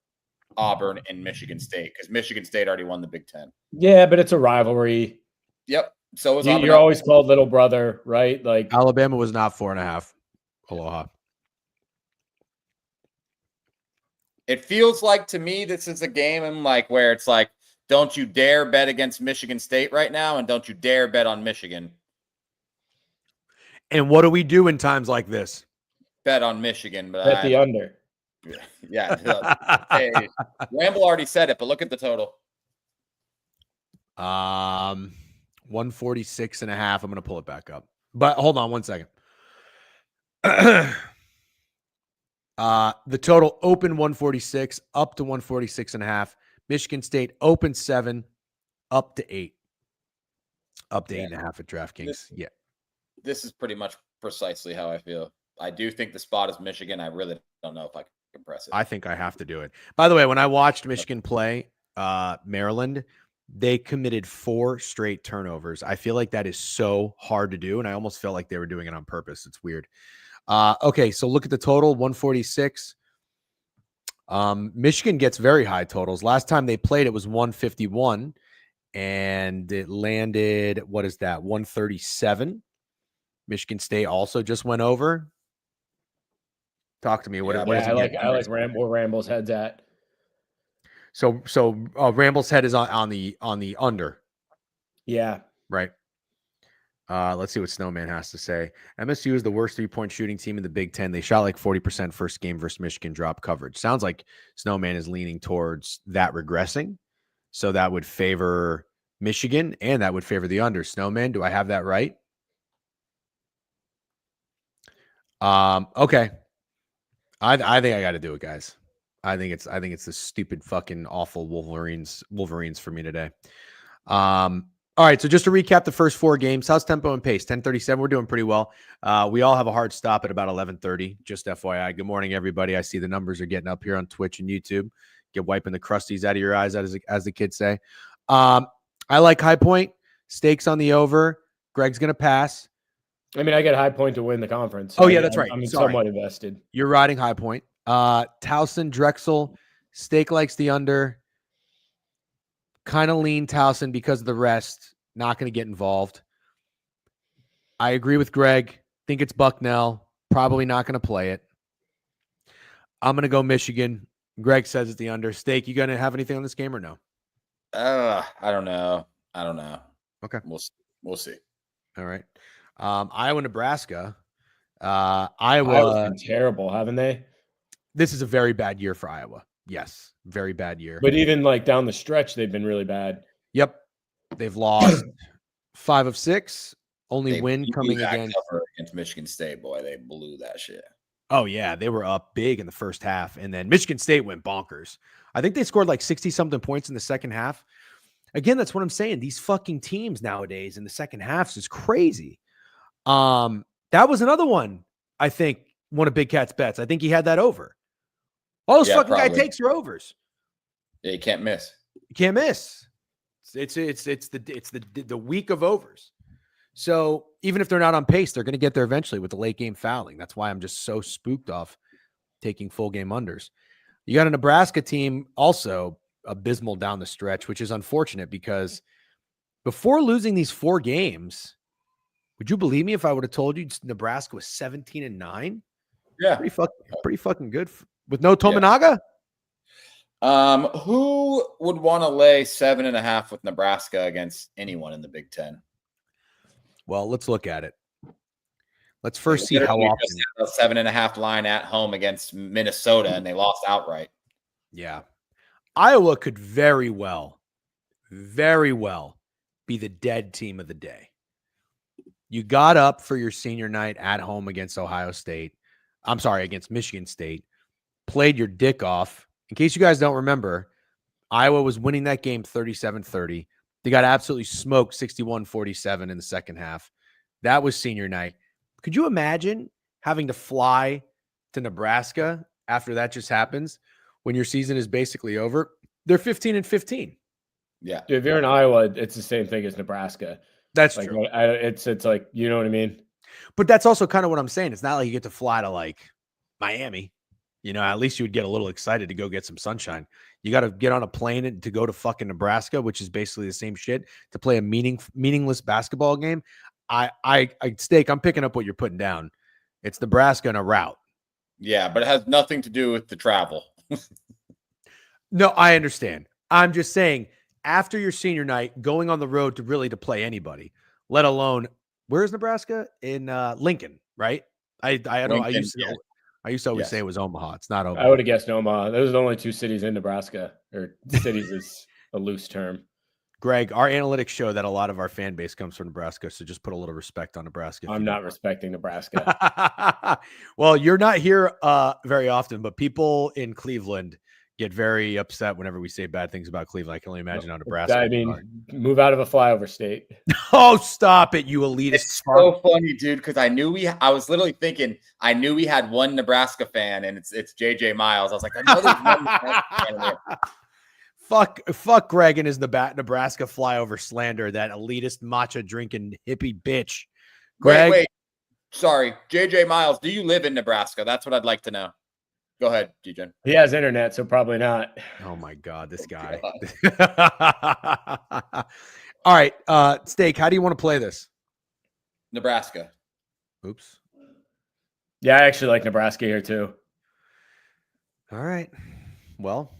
Auburn and Michigan State, because Michigan State already won the Big Ten. Yeah, but it's a rivalry. Yep. So is you're always called little brother, right? Like Alabama was not 4.5. Aloha. It feels like to me this is a game and like where it's like, don't you dare bet against Michigan State right now, and don't you dare bet on Michigan. And what do we do in times like this? Bet on Michigan, but bet the under. Yeah. Hey, Ramble already said it, but look at the total. 146.5. I'm going to pull it back up. But hold on one second. The total open 146 up to 146.5. Michigan State open 7 up to 8. Up to 8.5 at DraftKings. This is pretty much precisely how I feel. I do think the spot is Michigan. I really don't know if I can compress it. I think I have to do it. By the way, when I watched Michigan play Maryland, they committed 4 straight turnovers. I feel like that is so hard to do, and I almost felt like they were doing it on purpose. It's weird. Okay, so look at the total, 146. Michigan gets very high totals. Last time they played, it was 151, and it landed, what is that, 137. Michigan State also just went over. Talk to me. What is I like where Ramble's head's at. So Ramble's head is on the under. Yeah. Right. Let's see what Snowman has to say. MSU is the worst 3-point shooting team in the Big Ten. They shot like 40% first game versus Michigan, drop coverage. Sounds like Snowman is leaning towards that regressing. So that would favor Michigan and that would favor the under. Snowman, do I have that right? Okay. I think I got to do it, guys. I think it's the stupid fucking awful Wolverines for me today. All right, so just to recap the first 4 games, how's tempo and pace? 10:37, we're doing pretty well. We all have a hard stop at about 11:30. Just FYI. Good morning, everybody. I see the numbers are getting up here on Twitch and YouTube. Get wiping the crusties out of your eyes, as the kids say. I like High Point. Stakes on the over. Greg's gonna pass. I mean, I get High Point to win the conference. Oh, yeah, that's right. I'm somewhat invested. You're riding High Point. Towson, Drexel, Stake likes the under. Kind of lean Towson because of the rest. Not going to get involved. I agree with Greg. Think it's Bucknell. Probably not going to play it. I'm going to go Michigan. Greg says it's the under. Stake, you going to have anything on this game or no? I don't know. Okay. We'll see. All right. Iowa, Nebraska. Iowa's been terrible, haven't they? This is a very bad year for Iowa. Yes, very bad year. But even like down the stretch, they've been really bad. Yep. They've lost 5 of 6. Only win coming against Michigan State. Boy, they blew that shit. Oh, yeah. They were up big in the first half. And then Michigan State went bonkers. I think they scored like 60-something points in the second half. Again, that's what I'm saying. These fucking teams nowadays in the second halves is crazy. That was another one, I think, one of Big Cat's bets. I think he had that over. All those fucking guy takes are overs. Yeah, you can't miss. You can't miss. It's the week of overs. So even if they're not on pace, they're going to get there eventually with the late game fouling. That's why I'm just so spooked off taking full game unders. You got a Nebraska team also abysmal down the stretch, which is unfortunate because before losing these 4 games, would you believe me if I would have told you Nebraska was 17-9? Yeah, pretty fucking good with no Tominaga. Yeah. Who would want to lay 7.5 with Nebraska against anyone in the Big Ten? Well, let's look at it. Let's first see how often. Just had a 7.5 line at home against Minnesota, and they lost outright. Yeah, Iowa could very well be the dead team of the day. You got up for your senior night at home against against Michigan State, played your dick off. In case you guys don't remember, Iowa was winning that game 37-30. They got absolutely smoked 61-47 in the second half. That was senior night. Could you imagine having to fly to Nebraska after that just happens when your season is basically over? They're 15-15. Yeah. Dude, if you're in Iowa, it's the same thing as Nebraska. That's like, true. It's like, you know what I mean? But that's also kind of what I'm saying. It's not like you get to fly to like Miami. At least you would get a little excited to go get some sunshine. You got to get on a plane to go to fucking Nebraska, which is basically the same shit, to play a meaningless basketball game. Steak, I'm picking up what you're putting down. It's Nebraska and a route. Yeah, but it has nothing to do with the travel. No, I understand. I'm just saying, after your senior night, going on the road to play anybody, let alone, where is Nebraska? In Lincoln, right? I used to always say it was Omaha. It's not Omaha. I would have guessed Omaha. Those are the only two cities in Nebraska, or cities is a loose term. Greg, our analytics show that a lot of our fan base comes from Nebraska, so just put a little respect on Nebraska. I'm not respecting Nebraska. Well, you're not here very often, but people in Cleveland get very upset whenever we say bad things about Cleveland. I can only imagine how Nebraska. I mean, move out of a flyover state. Oh, stop it, you elitist! It's so funny, dude, because I was literally thinking, I knew we had one Nebraska fan, and it's JJ Miles. I was like, I know there's one Nebraska fan in there. Fuck Greg and his Nebraska flyover slander, that elitist matcha drinking hippie bitch. Greg, wait. Sorry, JJ Miles, do you live in Nebraska? That's what I'd like to know. Go ahead, Degen. He has internet, so probably not. Oh my God, this guy. All right, Steak, how do you want to play this? Nebraska. Oops. Yeah, I actually like Nebraska here too. All right. Well,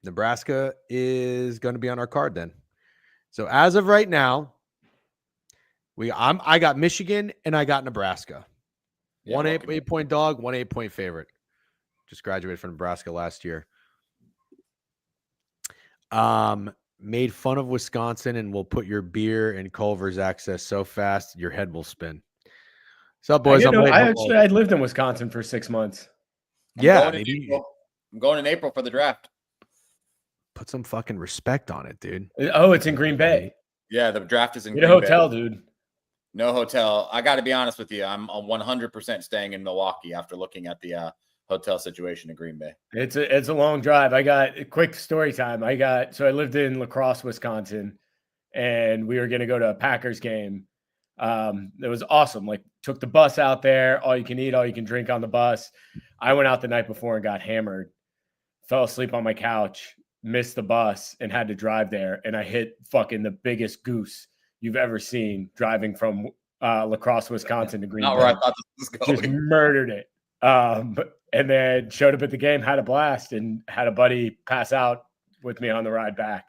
Nebraska is going to be on our card then. So as of right now, I got Michigan and I got Nebraska. Yeah, 8-point dog, 1 8-point favorite. Just graduated from Nebraska last year. Made fun of Wisconsin and will put your beer in Culver's access so fast your head will spin. What's up, boys? I lived in Wisconsin for 6 months. I'm going in April for the draft. Put some fucking respect on it, dude. Oh, it's in Green Bay. Yeah, the draft is in Green Bay. Get a hotel, dude. No hotel. I got to be honest with you. I'm 100% staying in Milwaukee after looking at the hotel situation in Green Bay. It's a long drive. I got a quick story time. So I lived in La Crosse, Wisconsin, and we were going to go to a Packers game. It was awesome. Like, took the bus out there, all you can eat, all you can drink on the bus. I went out the night before and got hammered, fell asleep on my couch, missed the bus, and had to drive there. And I hit fucking the biggest goose you've ever seen driving from La Crosse, Wisconsin to Green Bay. Where I thought this was going. Just murdered it. And then showed up at the game, had a blast, and had a buddy pass out with me on the ride back.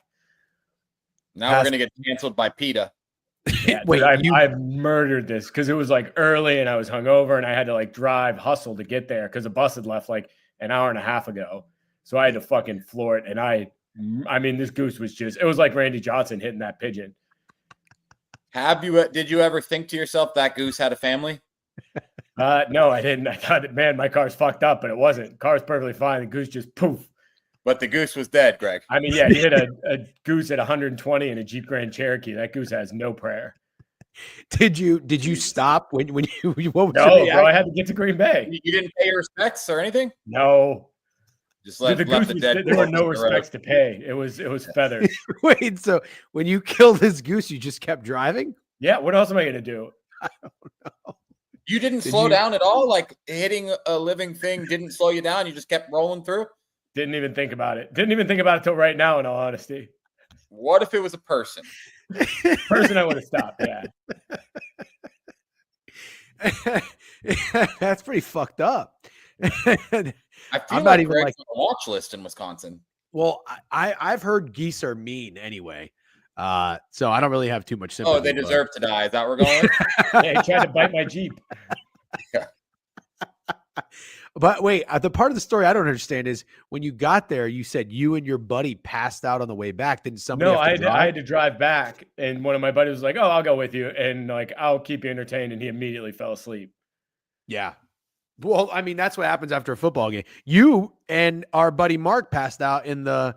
Now we're going to get canceled by PETA. Yeah, wait, I murdered this because it was like early and I was hungover and I had to like hustle to get there because the bus had left like an hour and a half ago. So I had to fucking floor it. And I mean, this goose was it was like Randy Johnson hitting that pigeon. Did you ever think to yourself that goose had a family? No, I didn't. I thought, man, my car's fucked up, but it wasn't. Car's perfectly fine. The goose just poof. But the goose was dead, Greg. I mean, yeah, he hit a goose at 120 in a Jeep Grand Cherokee. That goose has no prayer. Did you stop when you what was No, bro, I had to get to Green Bay. You didn't pay your respects or anything? No. Just left the dead. There were no respects to pay. It was feathers. Wait, so when you killed this goose, you just kept driving? Yeah, what else am I gonna do? I don't know. You didn't slow down at all? Like hitting a living thing didn't slow you down? You just kept rolling through? Didn't even think about it. Didn't even think about it till right now, in all honesty. What if it was a person? Person, I would have stopped, yeah. That's pretty fucked up. I feel I'm like not even Greg's like on the watch list in Wisconsin. Well, I've heard geese are mean anyway. So I don't really have too much sympathy. Oh, they deserve to die. Is that where we're going? Yeah, he tried to bite my Jeep. But wait, the part of the story I don't understand is when you got there, you said you and your buddy passed out on the way back. Didn't somebody No, have to drive? I had to drive back, and one of my buddies was like, "Oh, I'll go with you," and like I'll keep you entertained, and he immediately fell asleep. Yeah. Well, I mean, that's what happens after a football game. You and our buddy Mark passed out in the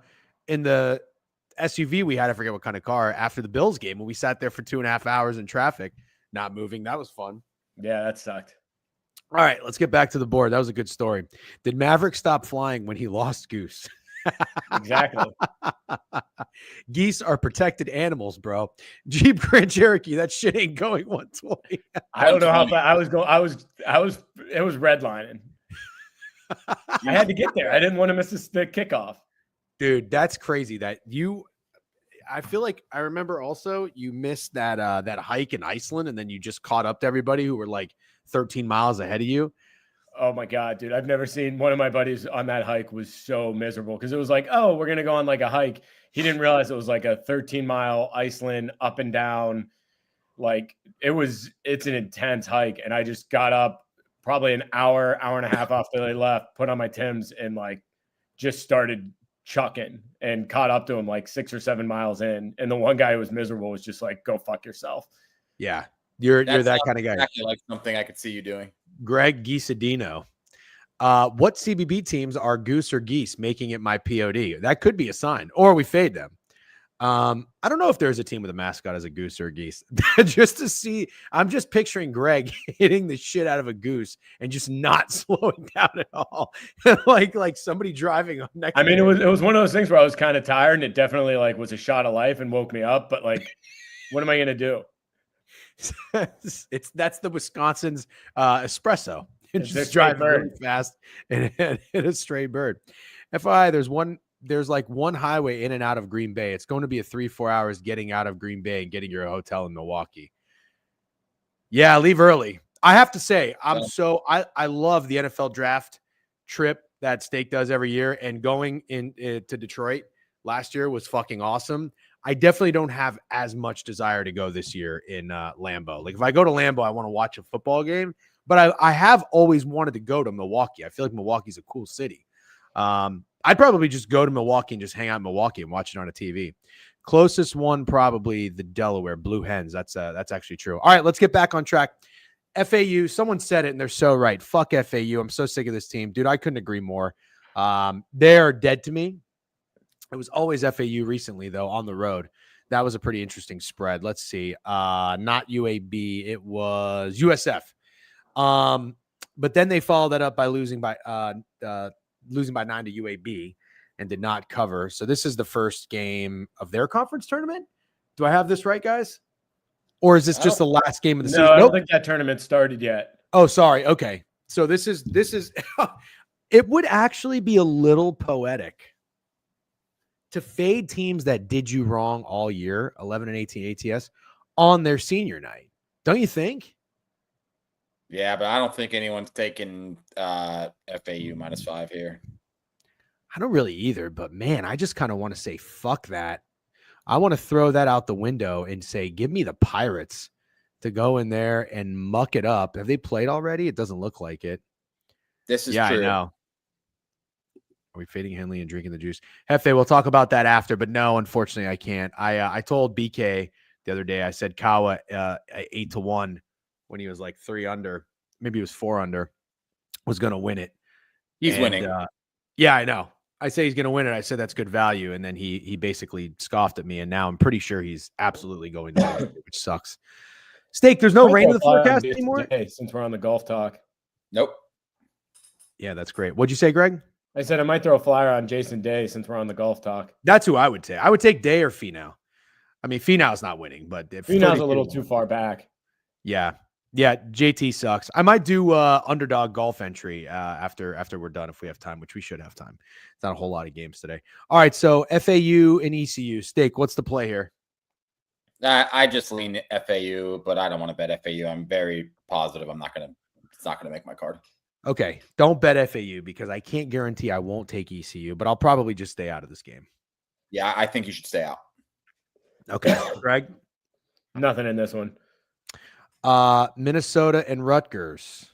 SUV we had. I forget what kind of car after the Bills game when we sat there for 2.5 hours in traffic, not moving. That was fun. Yeah, that sucked. All right, let's get back to the board. That was a good story. Did Maverick stop flying when he lost Goose? Exactly. Geese are protected animals, bro. Jeep Grand Cherokee, that shit ain't going 120. I don't know how far I was going. It was redlining. I had to get there. I didn't want to miss the kickoff. Dude, that's crazy I feel like I remember also you missed that hike in Iceland and then you just caught up to everybody who were like 13 miles ahead of you. Oh my God, dude. I've never seen one of my buddies on that hike was so miserable because it was like, oh, we're going to go on like a hike. He didn't realize it was like a 13-mile Iceland up and down. Like it's an intense hike. And I just got up probably an hour and a half after they left, put on my Timbs and like just started chucking and caught up to him like 6 or 7 miles in. And the one guy who was miserable was just like, go fuck yourself. Yeah. You're that kind of guy. Exactly like something I could see you doing. Greg Gisadino. What CBB teams are Goose or Geese making it my POD? That could be a sign, or we fade them. I don't know if there's a team with a mascot as a goose or a geese. Just to see, I'm just picturing Greg hitting the shit out of a goose and just not slowing down at all. like somebody driving on next. I mean, it was one of those things where I was kind of tired and it definitely like was a shot of life and woke me up. But like, what am I gonna do? That's the Wisconsin's espresso. It's just drive really fast and hit a stray bird. FYI, there's like one highway in and out of Green Bay. It's going to be a 3-4 hours getting out of Green Bay and getting your hotel in Milwaukee. Yeah, leave early. I have to say, I love the NFL draft trip that Steak does every year, and going to Detroit last year was fucking awesome. I definitely don't have as much desire to go this year in Lambeau. Like if I go to Lambeau, I want to watch a football game, but I have always wanted to go to Milwaukee. I feel like Milwaukee's a cool city. I'd probably just go to Milwaukee and just hang out in Milwaukee and watch it on a TV. Closest one, probably the Delaware Blue Hens. That's actually true. All right, let's get back on track. FAU, someone said it and they're so right. Fuck FAU. I'm so sick of this team. Dude, I couldn't agree more. They're dead to me. It was always FAU recently, though, on the road. That was a pretty interesting spread. Let's see. Not UAB. It was USF. But then they followed that up by losing by 9 to UAB and did not cover. So this is the first game of their conference tournament. Do I have this right, guys? Or is this just the last game of the season? No, I don't think that tournament started yet. Oh, sorry. Okay. So this is it would actually be a little poetic to fade teams that did you wrong all year, 11 and 18 ATS, on their senior night. Don't you think? Yeah, but I don't think anyone's taking FAU -5 here. I don't really either, but man, I just kind of want to say, fuck that. I want to throw that out the window and say, give me the Pirates to go in there and muck it up. Have they played already? It doesn't look like it. This is true. I know. Are we fading Henley and drinking the juice? Hefe, we'll talk about that after, but no, unfortunately, I can't. I told BK the other day, I said Kawa 8-1 when he was like 3 under, maybe he was 4 under, was going to win it. He's winning. Yeah, I know. I say he's going to win it. I said that's good value, and then he basically scoffed at me, and now I'm pretty sure he's absolutely going to win it, which sucks. Steak, there's no rain in the forecast anymore? Since we're on the golf talk. Nope. Yeah, that's great. What'd you say, Greg? I said I might throw a flyer on Jason Day since we're on the golf talk. That's who I would take. I would take Day or Finau. I mean, Finau's not winning, but Finau's a little too far back. Yeah. Yeah, JT sucks. I might do underdog golf entry after we're done if we have time, which we should have time. It's not a whole lot of games today. All right, so FAU and ECU. Steak, what's the play here? I just lean FAU, but I don't want to bet FAU. I'm very positive it's not gonna make my card. Okay, don't bet FAU because I can't guarantee I won't take ECU, but I'll probably just stay out of this game. Yeah, I think you should stay out. Okay, Greg? Nothing in this one. Minnesota and Rutgers.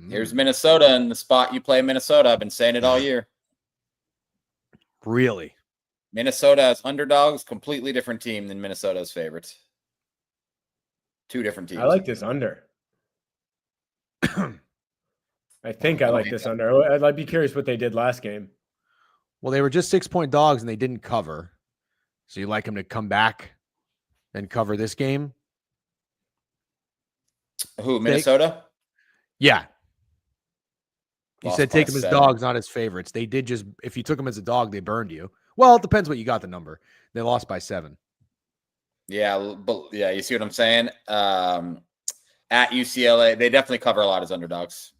Here's Minnesota in the spot you play Minnesota. I've been saying it all year. Really? Minnesota as underdogs, completely different team than Minnesota's favorites. Two different teams. I like this under. I think I like this under. I'd be curious what they did last game. Well, they were just 6-point dogs and they didn't cover. So you like them to come back and cover this game? Who, Minnesota? Yeah. You Lost said by take them as 7. dogs, not as favorites. They did just, if you took them as a dog, they burned you. Well, it depends what you got the number. They lost by 7. Yeah, but yeah, you see what I'm saying? At UCLA, they definitely cover a lot as underdogs.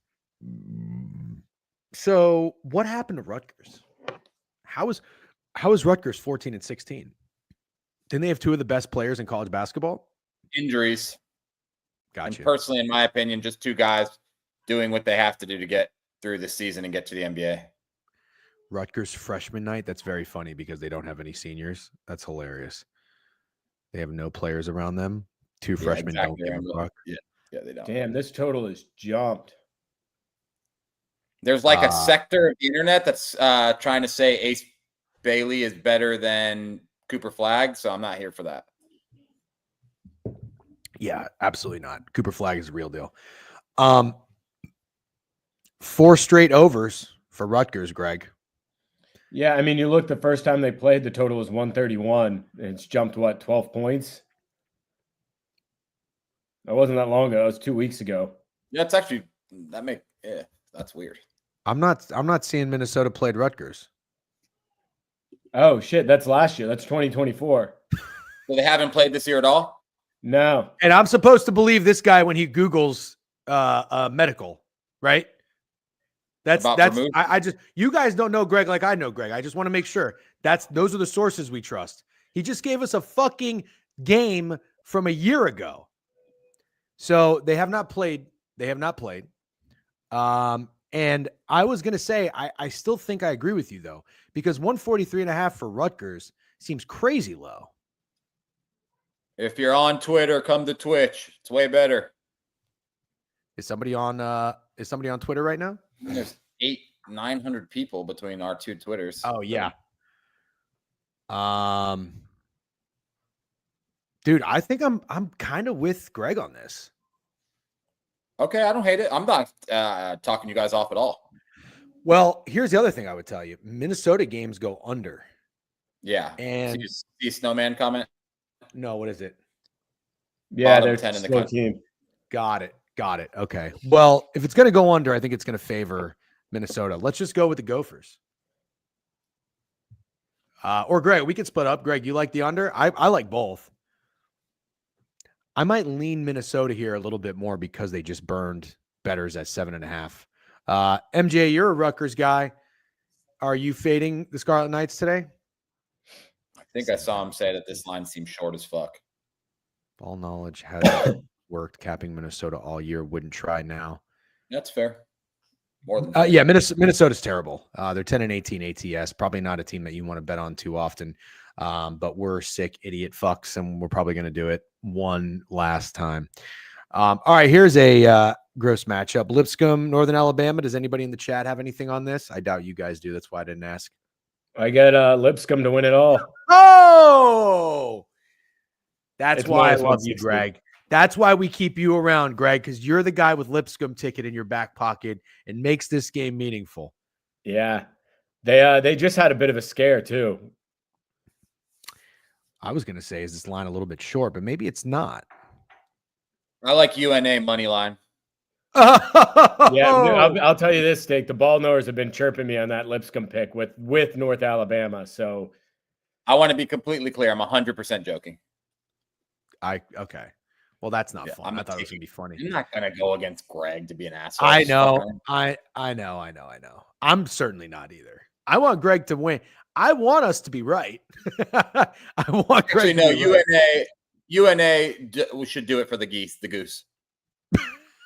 So what happened to Rutgers? How is Rutgers 14-16? Didn't they have 2 of the best players in college basketball? Injuries. Gotcha. And personally, in my opinion, just 2 guys doing what they have to do to get through the season and get to the NBA. Rutgers freshman night. That's very funny because they don't have any seniors. That's hilarious. They have no players around them. 2 freshmen don't give a fuck. Yeah, they don't. Damn, this total is jumped. There's like a sector of the internet that's trying to say Ace Bailey is better than Cooper Flagg, so I'm not here for that. Yeah, absolutely not. Cooper Flagg is a real deal. 4 straight overs for Rutgers, Greg. Yeah, I mean, you look the first time they played, the total was 131. And it's jumped, 12 points? That wasn't that long ago. It was 2 weeks ago. Yeah, it's actually that's weird. I'm not seeing Minnesota played Rutgers. Oh shit, that's last year. That's 2024. So they haven't played this year at all? No. And I'm supposed to believe this guy when he Googles medical, right? That's I just, you guys don't know Greg like I know Greg. I just want to make sure those are the sources we trust. He just gave us a fucking game from a year ago. So they have not played. And I was going to say, I still think I agree with you though, because 143.5 for Rutgers seems crazy low. If you're on Twitter, come to Twitch. It's way better. Is somebody on Twitter right now? There's 900 people between our 2 Twitters. Oh yeah. Dude, I think I'm kind of with Greg on this. Okay, I don't hate it. I'm not talking you guys off at all. Well, here's the other thing I would tell you. Minnesota games go under. Yeah. And so you see Snowman comment? No, what is it? Yeah, they're 10 in the team. Got it. Okay. Well, if it's going to go under, I think it's going to favor Minnesota. Let's just go with the Gophers. Or Greg, we can split up. Greg, you like the under? I like both. I might lean Minnesota here a little bit more because they just burned bettors at 7.5. MJ, you're a Rutgers guy. Are you fading the Scarlet Knights today? I think I saw him say that this line seems short as fuck. Ball knowledge has worked capping Minnesota all year. Wouldn't try now. That's fair. More than fair. Yeah, Minnesota's terrible. They're 10-18 ATS. Probably not a team that you want to bet on too often. But we're sick idiot fucks, and we're probably going to do it one last time. All right, here's a gross matchup. Lipscomb, Northern Alabama. Does anybody in the chat have anything on this? I doubt you guys do. That's why I didn't ask. I got Lipscomb to win it all. Oh! That's why I love you, Greg. That's why we keep you around, Greg, because you're the guy with Lipscomb ticket in your back pocket and makes this game meaningful. Yeah. They just had a bit of a scare, too. I was going to say, is this line a little bit short, but maybe it's not. I like UNA money line. Yeah, I'll tell you this, Steak. The ball knowers have been chirping me on that Lipscomb pick with North Alabama. So I want to be completely clear. I'm 100% joking. Okay. Well, that's not fun. I thought it was going to be funny. I'm not going to go against Greg to be an asshole. I know. I know. I'm certainly not either. I want Greg to win. I want us to be right. I want Greg to be right. UNA we should do it for the goose.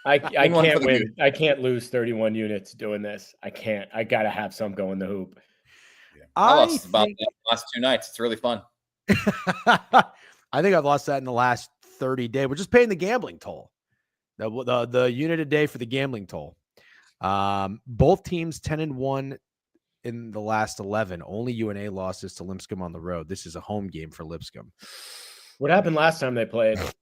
I can't win. I can't lose 31 units doing this. I can't. I got to have some go in the hoop. Yeah. I lost about the last 2 nights. It's really fun. I think I've lost that in the last 30 days. We're just paying the gambling toll. The unit a day for the gambling toll. Both teams 10-1 in the last 11. Only UNA losses to Lipscomb on the road. This is a home game for Lipscomb. What happened last time they played? Let's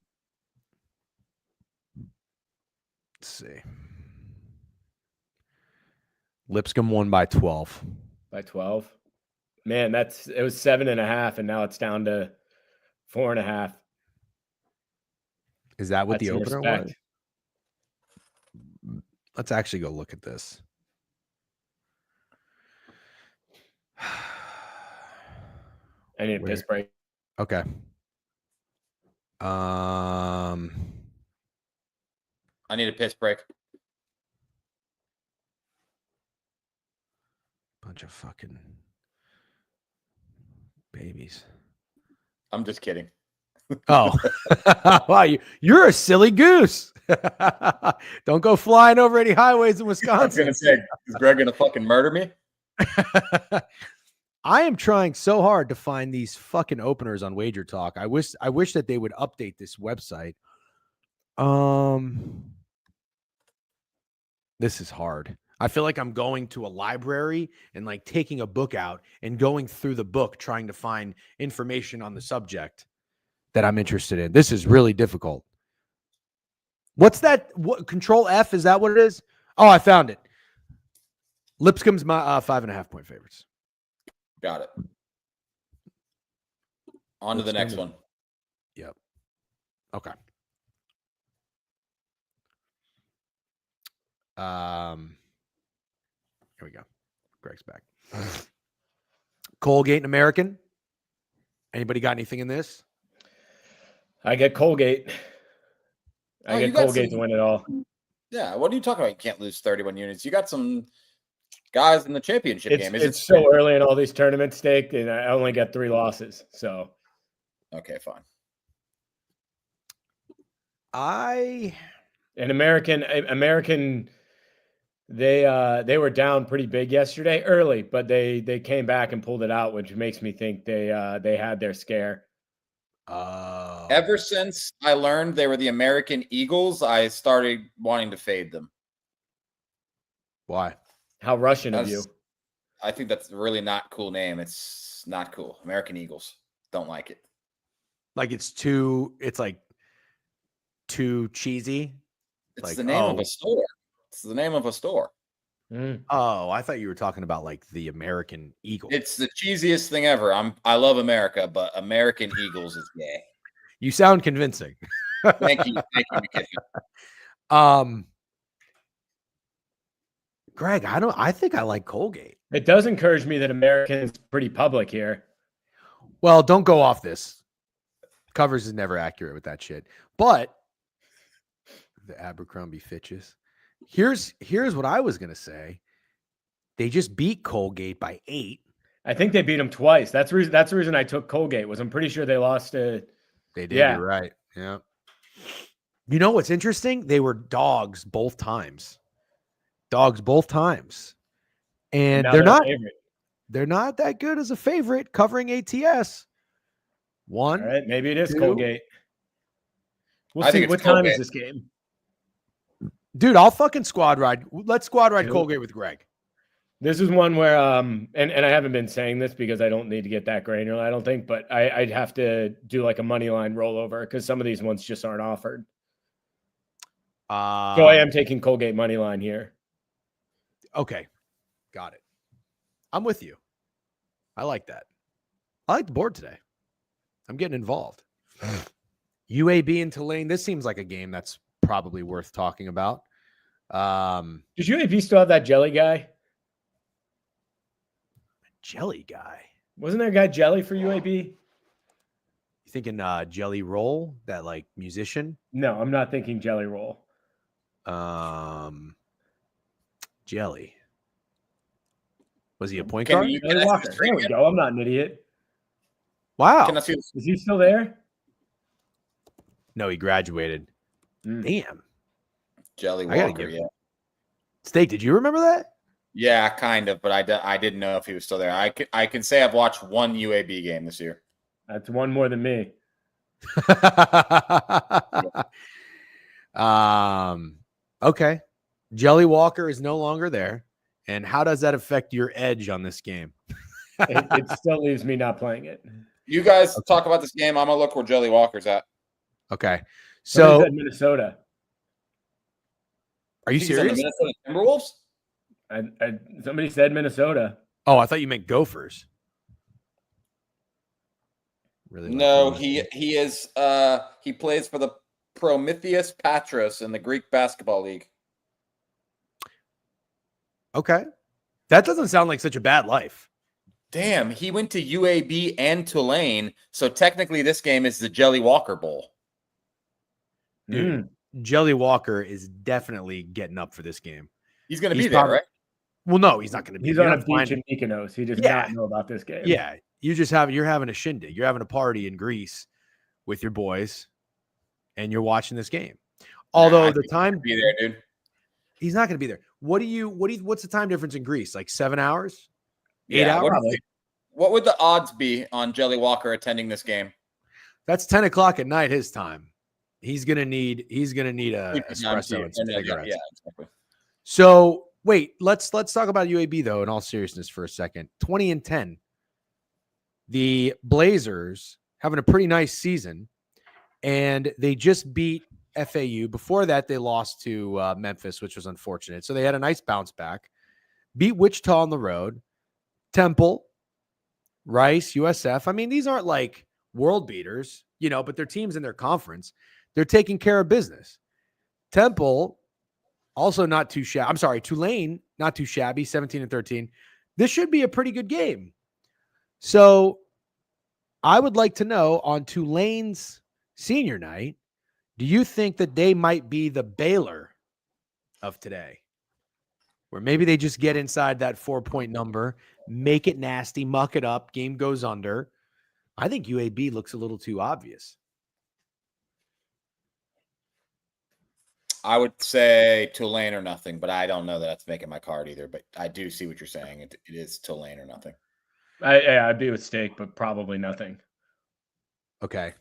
see. Lipscomb won by 12. By 12. Man, it was 7.5, and now it's down to 4.5. Is that what That's the opener respect. was? Let's actually go look at this. I need a piss break. Okay. I need a piss break. Bunch of fucking babies. I'm just kidding. Oh, wow! You're a silly goose. Don't go flying over any highways in I was Wisconsin. gonna say, is Greg gonna fucking murder me? I am trying so hard to find these fucking openers on Wager Talk. I wish that they would update this website. This is hard. I feel like I'm going to a library and like taking a book out and going through the book trying to find information on the subject that I'm interested in. This is really difficult. What's that? What Control F? Is that what it is? Oh, I found it. Lipscomb's my 5.5 point favorites. Got it. On to the next one. Yep. Okay. Here we go. Greg's back. Colgate and American. Anybody got anything in this? I get Colgate. I get Colgate to win it all. Yeah. What are you talking about? You can't lose 31 units. You got some guys in the championship game. It's so early in all these tournaments, Steak, and I only got 3 losses. So, okay, fine. American, they were down pretty big yesterday, early, but they came back and pulled it out, which makes me think they had their scare. Ever since I learned they were the American Eagles, I started wanting to fade them. Why? How Russian of you. I think that's really not a cool name. It's not cool. American Eagles. Don't like it. Like it's like too cheesy. It's like, the name of a store. It's the name of a store. Oh, I thought you were talking about like the American Eagle. It's the cheesiest thing ever. I love America, but American Eagles is gay. You sound convincing. Thank you. Thank you, McKiffin. Greg, I think I like Colgate. It does encourage me that American's pretty public here. Well, don't go off this. Covers is never accurate with that shit. But the Abercrombie Fitches. Here's what I was gonna say. They just beat Colgate by 8. I think they beat them twice. That's the reason I took Colgate. Was I'm pretty sure they lost to. They did. Yeah. You're right. Yeah. You know what's interesting? They were dogs both times. And they're not that good as a favorite covering ATS. One. All right, maybe it is 2. Colgate. We'll see. What Colgate. Time is this game? Dude, I'll fucking squad ride. Let's squad ride Colgate with Greg. This is one where and I haven't been saying this because I don't need to get that granular, I don't think, but I'd have to do like a money line rollover because some of these ones just aren't offered. So I am taking Colgate money line here. Okay. Got it. I'm with you. I like that. I like the board today. I'm getting involved. UAB and Tulane. This seems like a game that's probably worth talking about. Does UAB still have that jelly guy? Jelly guy? Wasn't there a guy Jelly for UAB? You thinking Jelly Roll, that like musician? No, I'm not thinking Jelly Roll. Jelly. Was he a point guard? There we go. I'm not an idiot. Wow. Is he still there? No, he graduated. Damn. Jelly Walker, yeah. Steak, did you remember that? Yeah, kind of, but I didn't know if he was still there. I can say I've watched one UAB game this year. That's one more than me. Okay. Jelly Walker is no longer there. And how does that affect your edge on this game? It still leaves me not playing it. You guys talk about this game. I'm gonna look where Jelly Walker's at. Okay. Somebody So said Minnesota. are you He's on the serious? Minnesota Timberwolves? Somebody said Minnesota. Oh, I thought you meant Gophers. Really? No, he is. He plays for the Prometheus Patros in the Greek Basketball League. Okay. That doesn't sound like such a bad life. Damn, he went to UAB and Tulane, so technically this game is the Jelly Walker Bowl. Dude, Jelly Walker is definitely getting up for this game. He's going to be there, right? Well, no, he's not going to be. He's on a beach in Mykonos. He does not know about this game. Yeah, you're having a shindig. You're having a party in Greece with your boys, and you're watching this game. Although the time be there, dude. He's not going to be there. What's the time difference in Greece? Like 7 hours? 8 hours? What would the odds be on Jelly Walker attending this game? That's 10 o'clock at night his time. He's gonna need a espresso and some cigarettes. Yeah, exactly. So wait, let's talk about UAB though, in all seriousness for a second. 20-10. The Blazers having a pretty nice season, and they just beat FAU. Before that, they lost to Memphis, which was unfortunate. So they had a nice bounce back. Beat Wichita on the road. Temple, Rice, USF. I mean, these aren't like world beaters, but they're teams in their conference. They're taking care of business. Temple, also not too shabby. I'm sorry, Tulane, not too shabby, 17-13. This should be a pretty good game. So I would like to know, on Tulane's senior night, do you think that they might be the Baylor of today? Where maybe they just get inside that 4-point number, make it nasty, muck it up, game goes under. I think UAB looks a little too obvious. I would say Tulane or nothing, but I don't know that that's making my card either. But I do see what you're saying. It is Tulane or nothing. I'd be with Steak, but probably nothing. Okay.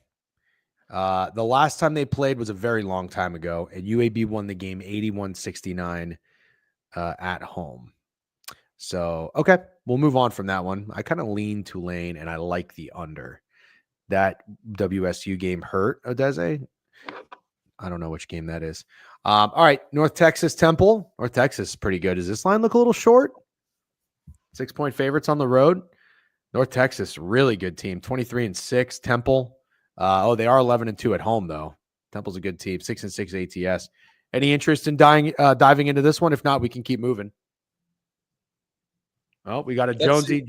The last time they played was a very long time ago, and UAB won the game 81-69 at home. So, okay, we'll move on from that one. I kind of lean Tulane, and I like the under. That WSU game hurt Odeze. I don't know which game that is. All right, North Texas Temple. North Texas is pretty good. Does this line look a little short? 6-point favorites on the road. North Texas, really good team. 23-6. Temple. They are 11-2 at home, though. Temple's a good team. 6-6 ATS. Any interest in diving into this one? If not, we can keep moving. Oh, we got a Jonesy.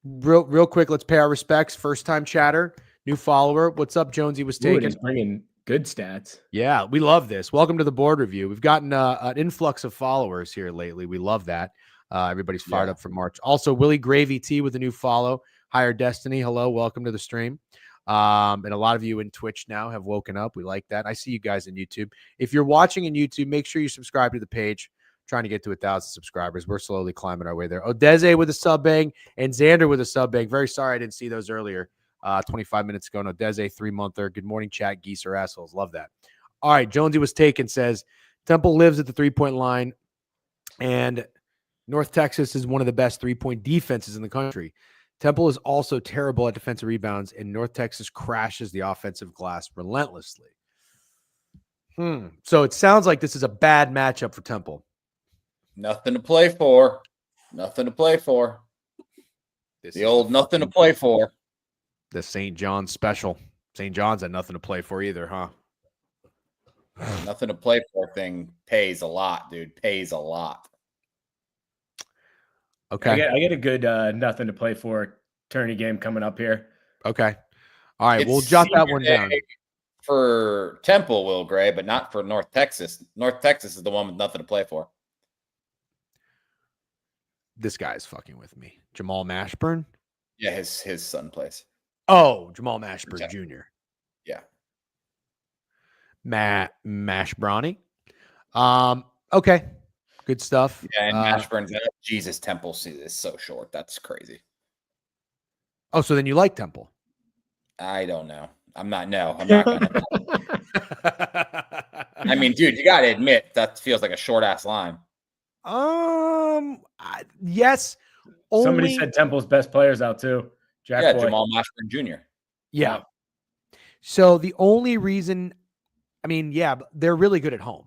Real quick, let's pay our respects. First time chatter, new follower. What's up, Jonesy? Was taken. He's bringing good stats. Yeah, we love this. Welcome to the board review. We've gotten an influx of followers here lately. We love that. Everybody's fired up for March. Also, Willie Gravy T with a new follow. Higher Destiny. Hello, welcome to the stream. And a lot of you in Twitch now have woken up. We like that. I see you guys in YouTube. If you're watching in YouTube, make sure you subscribe to the page. Trying to get to 1,000 subscribers. We're slowly climbing our way there. Odeze with a sub bang and Xander with a sub bang. Very sorry I didn't see those earlier. 25 minutes ago. Odeze, 3-monther. Good morning, chat. Geese or assholes. Love that. All right. Jonesy was taken. Says Temple lives at the 3-point line, and North Texas is one of the best 3-point defenses in the country. Temple is also terrible at defensive rebounds, and North Texas crashes the offensive glass relentlessly. So it sounds like this is a bad matchup for Temple. Nothing to play for. Nothing to play for. The old nothing to play for. The St. John's special. St. John's had nothing to play for either, huh? Nothing to play for thing pays a lot, dude. Pays a lot. Okay. I get a good nothing to play for tourney game coming up here. Okay. All right. We'll jot that one down. For Temple, Will Gray, but not for North Texas. North Texas is the one with nothing to play for. This guy's fucking with me. Jamal Mashburn? Yeah, his son plays. Oh, Jamal Mashburn Jr. Yeah. Mashbrani. Okay. Good stuff. Yeah, and Mashburn's Jesus, Temple is so short. That's crazy. Oh, so then you like Temple? I don't know. I'm not going to. I mean, dude, you got to admit that feels like a short ass line. Yes. Somebody said Temple's best players out too. Jack Boy. Jamal Mashburn Jr. Yeah. So the only reason, I mean, yeah, they're really good at home.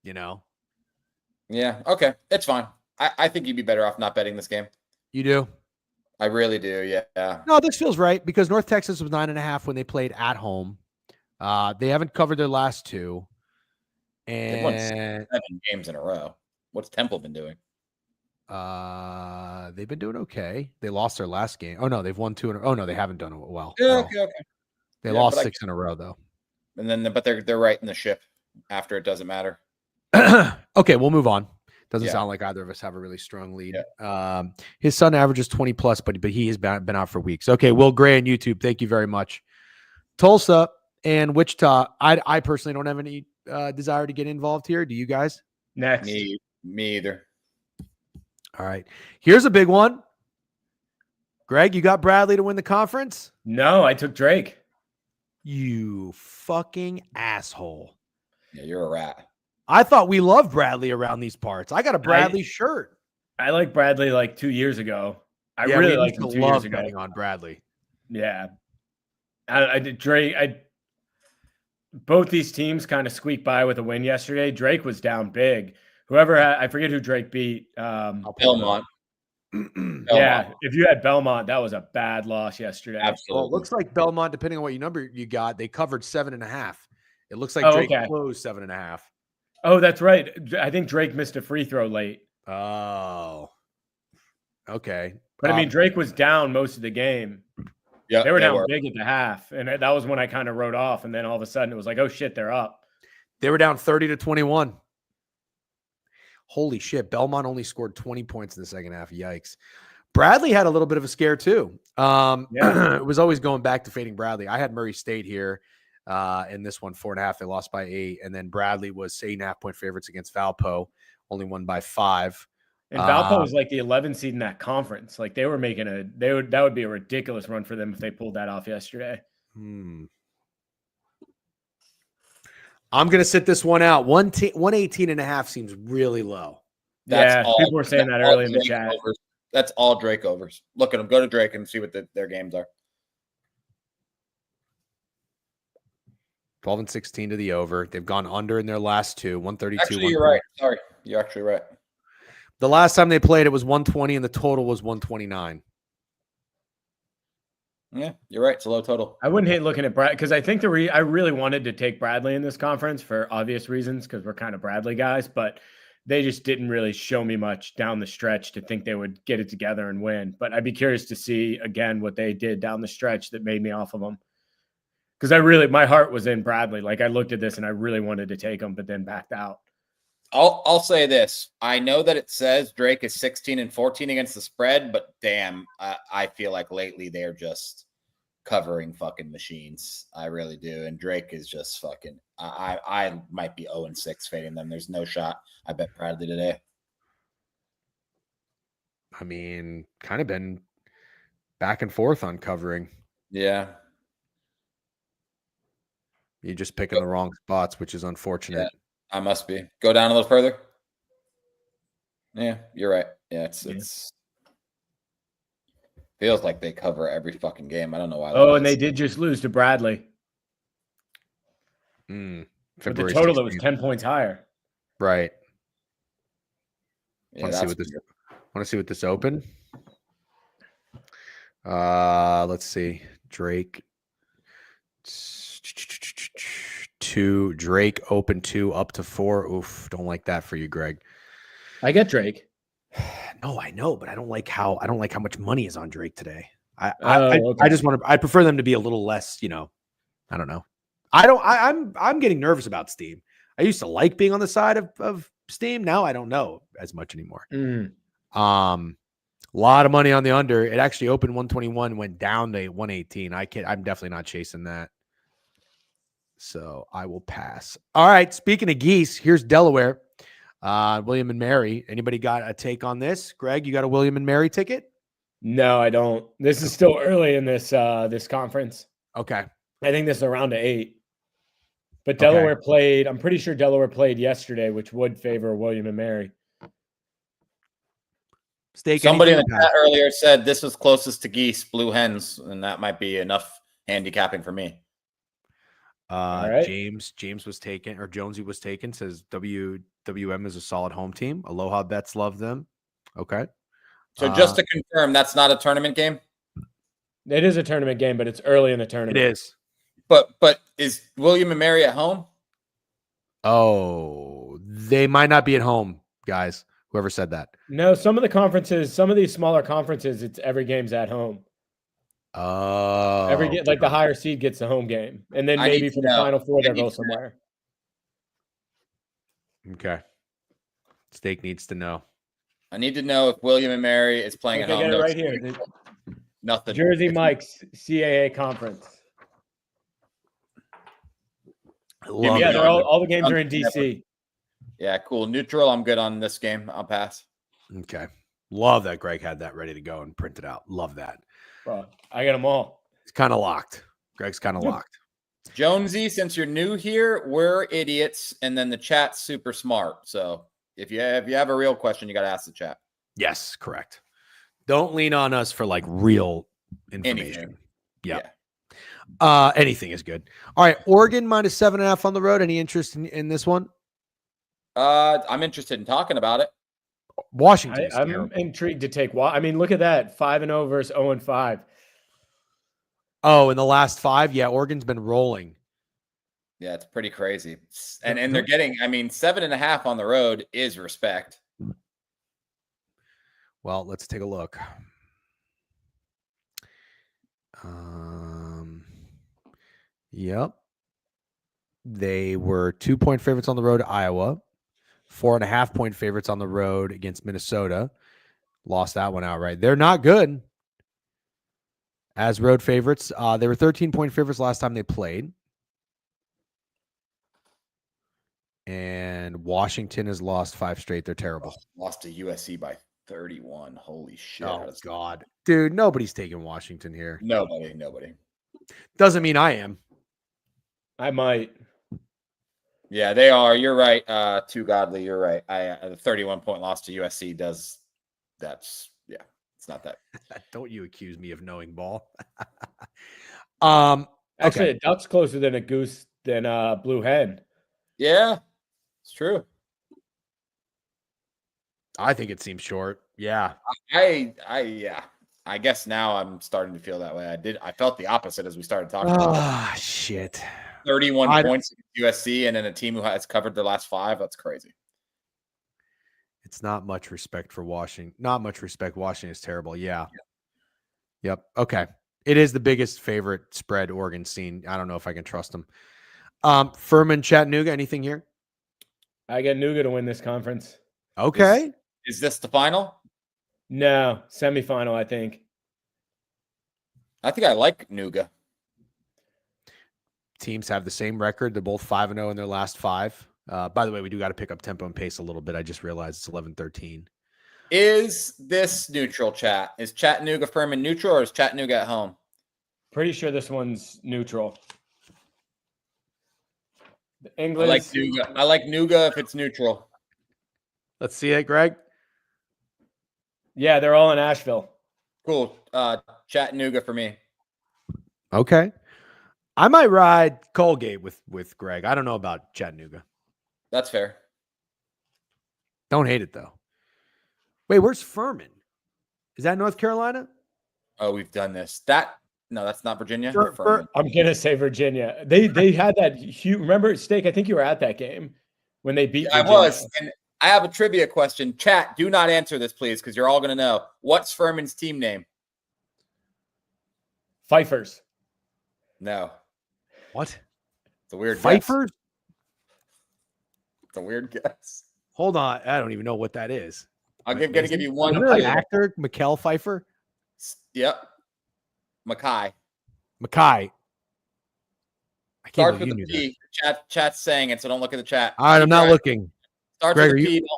You know? Yeah. Okay. It's fine. I think you'd be better off not betting this game. You do? I really do. Yeah. No, this feels right because North Texas was 9.5 when they played at home. They haven't covered their last two. They've won And 7 games in a row. What's Temple been doing? They've been doing okay. They lost their last game. Oh no, they've won 2 in a row. Oh no, they haven't done it well. Yeah, okay. They lost 6 in a row though. And then, but they're right in the ship after it doesn't matter. Okay, we'll move on. Doesn't sound like either of us have a really strong lead. Yeah. His son averages 20 plus, but he has been out for weeks. Okay, Will Gray on YouTube. Thank you very much. Tulsa and Wichita. I personally don't have any desire to get involved here. Do you guys? Next. Me either. All right. Here's a big one. Greg, you got Bradley to win the conference? No, I took Drake. You fucking asshole. Yeah, you're a rat. I thought we loved Bradley around these parts. I got a Bradley shirt. I like Bradley like 2 years ago. I really liked him 2 years ago. Betting on Bradley. Yeah. I did Drake. Both these teams kind of squeaked by with a win yesterday. Drake was down big. I forget who Drake beat. Belmont. Yeah, if you had Belmont, that was a bad loss yesterday. Absolutely. Well, it looks like Belmont, depending on what number you got, they covered 7.5. It looks like Drake closed 7.5. Oh, that's right. I think Drake missed a free throw late. Oh, okay. But I mean, Drake was down most of the game. Yeah, they were down big at the half, and that was when I kind of wrote off. And then all of a sudden, it was like, oh shit, they're up. They were down 30-21. Holy shit! Belmont only scored 20 points in the second half. Yikes! Bradley had a little bit of a scare too. It was always going back to fading Bradley. I had Murray State here. In this one, 4.5, they lost by 8, and then Bradley was 8.5 point favorites against Valpo, only won by 5. And Valpo was like the 11th seed in that conference. Like they were making that would be a ridiculous run for them if they pulled that off yesterday. I'm gonna sit this one out. 118.5 seems really low. People were saying that early in the chat. Overs. That's all Drake overs. Look at them. Go to Drake and see what their games are. 12 and 16 to the over. They've gone under in their last two. 132. Actually, you're right. Sorry, you're actually right. The last time they played, it was 120, and the total was 129. Yeah, you're right. It's a low total. I wouldn't hate looking at Brad because I think I really wanted to take Bradley in this conference for obvious reasons because we're kind of Bradley guys, but they just didn't really show me much down the stretch to think they would get it together and win. But I'd be curious to see again what they did down the stretch that made me off of them. Because my heart was in Bradley. Like I looked at this and I really wanted to take him, but then backed out. I'll say this. I know that it says Drake is 16 and 14 against the spread, but damn, I feel like lately they're just covering fucking machines. I really do. And Drake is just fucking, I might be 0 and 6 fading them. There's no shot. I bet Bradley today. I mean, kind of been back and forth on covering. Yeah. You're just picking the wrong spots, which is unfortunate. Yeah, I must be. Go down a little further. Yeah, you're right. Yeah, it's feels like they cover every fucking game. I don't know why. And they did just lose to Bradley. February But the total 16th. That was 10 points higher. Right. Yeah, want to see what this open? Let's see. Drake 2, Drake open 2 up to 4. Oof, don't like that for you, Greg. I get Drake. No, I know, but I don't like how much money is on Drake today. I just want to. I prefer them to be a little less. I don't know. I'm getting nervous about Steam. I used to like being on the side of Steam. Now I don't know as much anymore. A lot of money on the under. It actually opened 121, went down to 118. I'm definitely not chasing that. So I will pass. All right. Speaking of geese, here's Delaware. William and Mary. Anybody got a take on this? Greg, you got a William and Mary ticket? No, I don't. This is still early in this conference. Okay. I think this is around 8. But Delaware played. I'm pretty sure Delaware played yesterday, which would favor William and Mary. Steak. Somebody in the chat earlier said this was closest to geese, blue hens, and that might be enough handicapping for me. Right. James was taken, or Jonesy was taken. Says WM is a solid home team. Aloha Bets love them. Okay. So just to confirm, that's not a tournament game? It is a tournament game, but it's early in the tournament. It is. But is William and Mary at home? Oh, they might not be at home, guys. Whoever said that. No, some of these smaller conferences, it's every game's at home. Oh, like the higher seed gets the home game, and then maybe for the Final Four they'll go somewhere. Okay. Steak needs to know. I need to know if William and Mary is playing at home. Get it right here. Nothing. Jersey Mike's CAA conference. They're all the games are in DC. Yeah, cool. Neutral. I'm good on this game. I'll pass. Okay. Love that Greg had that ready to go and printed out. Love that. Bro, I got them all. It's kind of locked. Greg's kind of locked. Jonesy, since you're new here, we're idiots, and then the chat's super smart. So if you have a real question, you got to ask the chat. Yes, correct. Don't lean on us for like real information. Yeah. Anything is good. All right. Oregon -7.5 on the road. Any interest in this one? I'm interested in talking about it. Washington. I'm intrigued to take. I mean, look at that 5-0 versus 0-5. Oh, in the last 5, yeah, Oregon's been rolling. Yeah, it's pretty crazy, and they're getting. I mean, 7.5 on the road is respect. Well, let's take a look. Yep. They were 2-point favorites on the road to Iowa, 4.5-point favorites on the road against Minnesota. Lost that one outright. They're not good as road favorites. They were 13-point favorites last time they played. And Washington has lost 5 straight. They're terrible. Lost to USC by 31. Holy shit. Oh, God. Dude, nobody's taking Washington here. Nobody. Doesn't mean I am. I might. Yeah, they are. You're right. Too godly. You're right. The 31-point loss to USC does. It's not that. Don't you accuse me of knowing ball. Actually, a duck's closer than a goose than a blue hen. Yeah, it's true. I think it seems short. Yeah. I guess now I'm starting to feel that way. I felt the opposite as we started talking about it. Ah, shit. 31 points against USC and then a team who has covered their last 5. That's crazy. It's not much respect for Washington. Not much respect. Washington is terrible. Yeah. Yep. Okay. It is the biggest favorite spread Oregon seen. I don't know if I can trust them. Furman, Chattanooga, anything here? I get Nuga to win this conference. Okay. Is this the final? No, semifinal, I think. I think I like Nuga. Teams have the same record. They're both 5-0 in their last 5. By the way, we do got to pick up tempo and pace a little bit. I just realized it's 11-13. Is this neutral, chat? Is Chattanooga Furman neutral or is Chattanooga at home? Pretty sure this one's neutral. The English. I like Nuga if it's neutral. Let's see it, Greg. Yeah, they're all in Asheville. Cool. Chattanooga for me. Okay. I might ride Colgate with Greg. I don't know about Chattanooga. That's fair. Don't hate it, though. Wait, where's Furman? Is that North Carolina? Oh, we've done this. No, that's not Virginia. I'm gonna say Virginia. They had that huge. Remember, Steak? I think you were at that game when they beat. Virginia. I was. And I have a trivia question. Chat, do not answer this, please, because you're all gonna know. What's Furman's team name? Pfeifers. No. What? It's a weird Pfeifers? Guess. It's a weird guess. Hold on. I don't even know what that is. I'm going to give you one. An actor, Mikkel Pfeiffer? Yep. Mackay. I can't Starts believe with you a knew P. Chat's saying it, so don't look at the chat. All right, I'm not looking. Starts Greg, with a P. Don't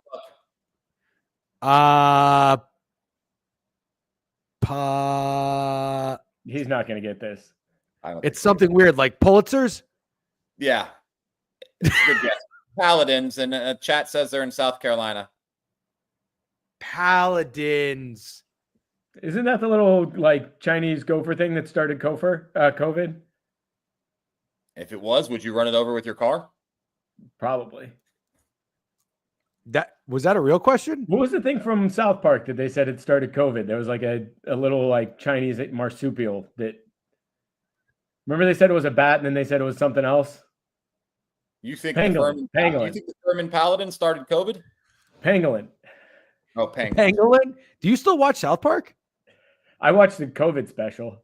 look. He's not going to get this. It's something weird, like Pulitzers? Yeah. It's a good guess. Paladins, and chat says they're in South Carolina. Paladins. Isn't that the little like Chinese gopher thing that started COVID? If it was, would you run it over with your car? Probably. That was that a real question? What was the thing from South Park that they said it started COVID? There was like a little like Chinese marsupial that. Remember they said it was a bat, and then they said it was something else. You think Pangolin? You think the Furman Paladin started COVID? Pangolin. Oh, Pangolin. Pangolin? Do you still watch South Park? I watched the COVID special.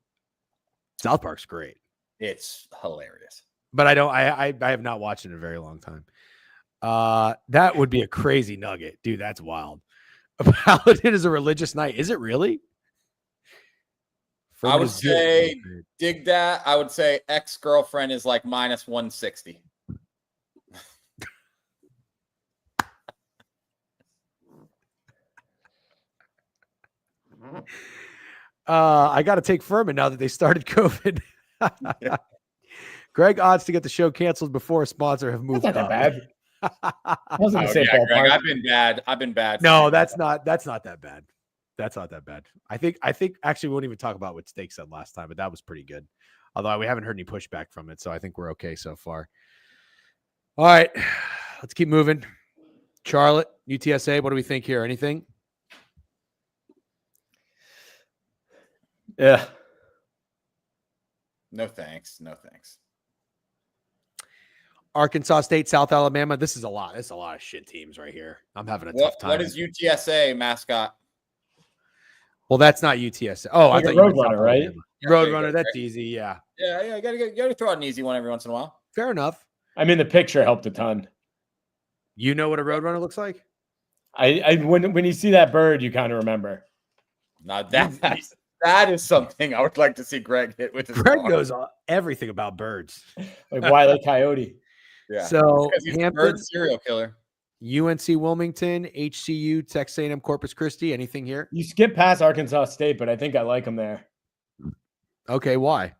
South Park's great. It's hilarious. But I have not watched it in a very long time. That would be a crazy nugget. Dude, that's wild. A paladin is a religious knight. Is it really? I would say dig that. I would say ex-girlfriend is like minus 160. I got to take Furman now that they started COVID. Greg, odds to get the show canceled before a sponsor have moved. That's not that bad. I was gonna say Greg, ballpark. I've been bad. No, that's not that bad. That's not that bad. I think actually we won't even talk about what Steak said last time, but that was pretty good. Although we haven't heard any pushback from it, so I think we're okay so far. All right, let's keep moving. Charlotte, UTSA, what do we think here? Anything? Yeah. No thanks. No thanks. Arkansas State, South Alabama. This is a lot. It's a lot of shit teams right here. I'm having a tough time. What is UTSA mascot? Well, that's not UTSA. Oh, Like I thought a Roadrunner, right? Roadrunner. That's easy. Yeah. Yeah. You gotta throw out an easy one every once in a while. Fair enough. I mean, the picture helped a ton. You know what a Roadrunner looks like? When you see that bird, you kind of remember. Now that is something I would like to see Greg hit with his Greg car. knows everything about birds. Like Wile E. Coyote. Yeah. So he's a Hampton, bird serial killer. UNC Wilmington, HCU, Texas A&M Corpus Christi. Anything here? You skip past Arkansas State, but I think I like them there. Okay, why?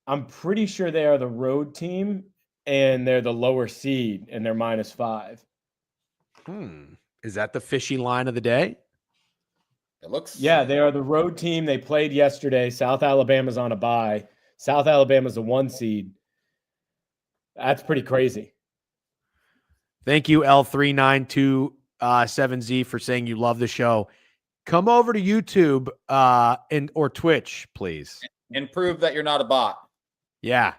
I'm pretty sure they are the road team, and they're the lower seed, and they're -5. Is that the fishy line of the day? It looks. Yeah, they are the road team. They played yesterday. South Alabama's on a bye. South Alabama's a 1 seed. That's pretty crazy. Thank you, L3927Z, for saying you love the show. Come over to YouTube or Twitch, please. And prove that you're not a bot. Yeah.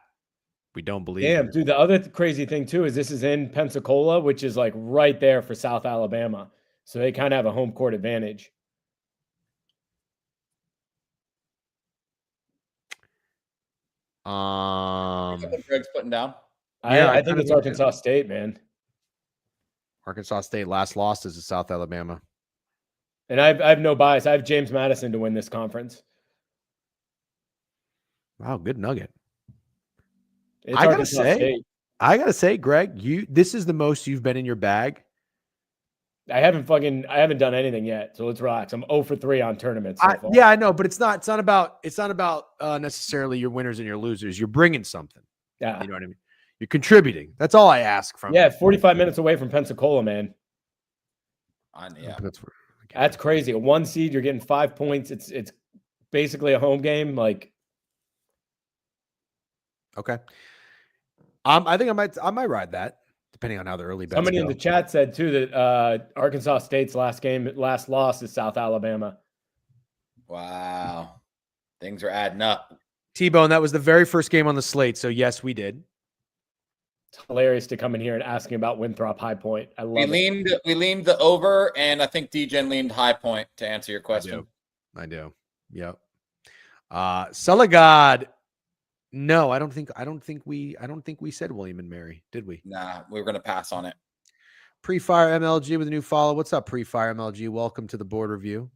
We don't believe Damn, it. dude. The other crazy thing, too, is this is in Pensacola, which is like right there for South Alabama. So they kind of have a home court advantage. Greg's putting down. I think it's Arkansas State, man. Arkansas State last lost is to South Alabama. And I have no bias. I have James Madison to win this conference. Wow, good nugget. It's I gotta Arkansas say, State. Greg, this is the most you've been in your bag. I haven't done anything yet, so let's relax. I'm 0 for 3 on tournaments. So far. Yeah, I know, but it's not about necessarily your winners and your losers. You're bringing something. Yeah, you know what I mean. You're contributing. That's all I ask from. Yeah, 45 minutes away from Pensacola, man. Yeah, that's crazy. A 1 seed, you're getting 5 points. It's basically a home game. Like, okay. I think I might ride that, depending on how the early bets somebody go. in the chat said too that Arkansas State's last loss is South Alabama. Wow, things are adding up. T-Bone, that was the very first game on the slate, so yes, we did. It's hilarious to come in here and asking about Winthrop High Point. I love it. We leaned the over, and I think Degen leaned High Point to answer your question. I do. Yep. Celigod. No, I don't think we said William and Mary, did we? Nah, we were gonna pass on it. Pre-Fire MLG with a new follow. What's up, Pre-Fire MLG? Welcome to the board review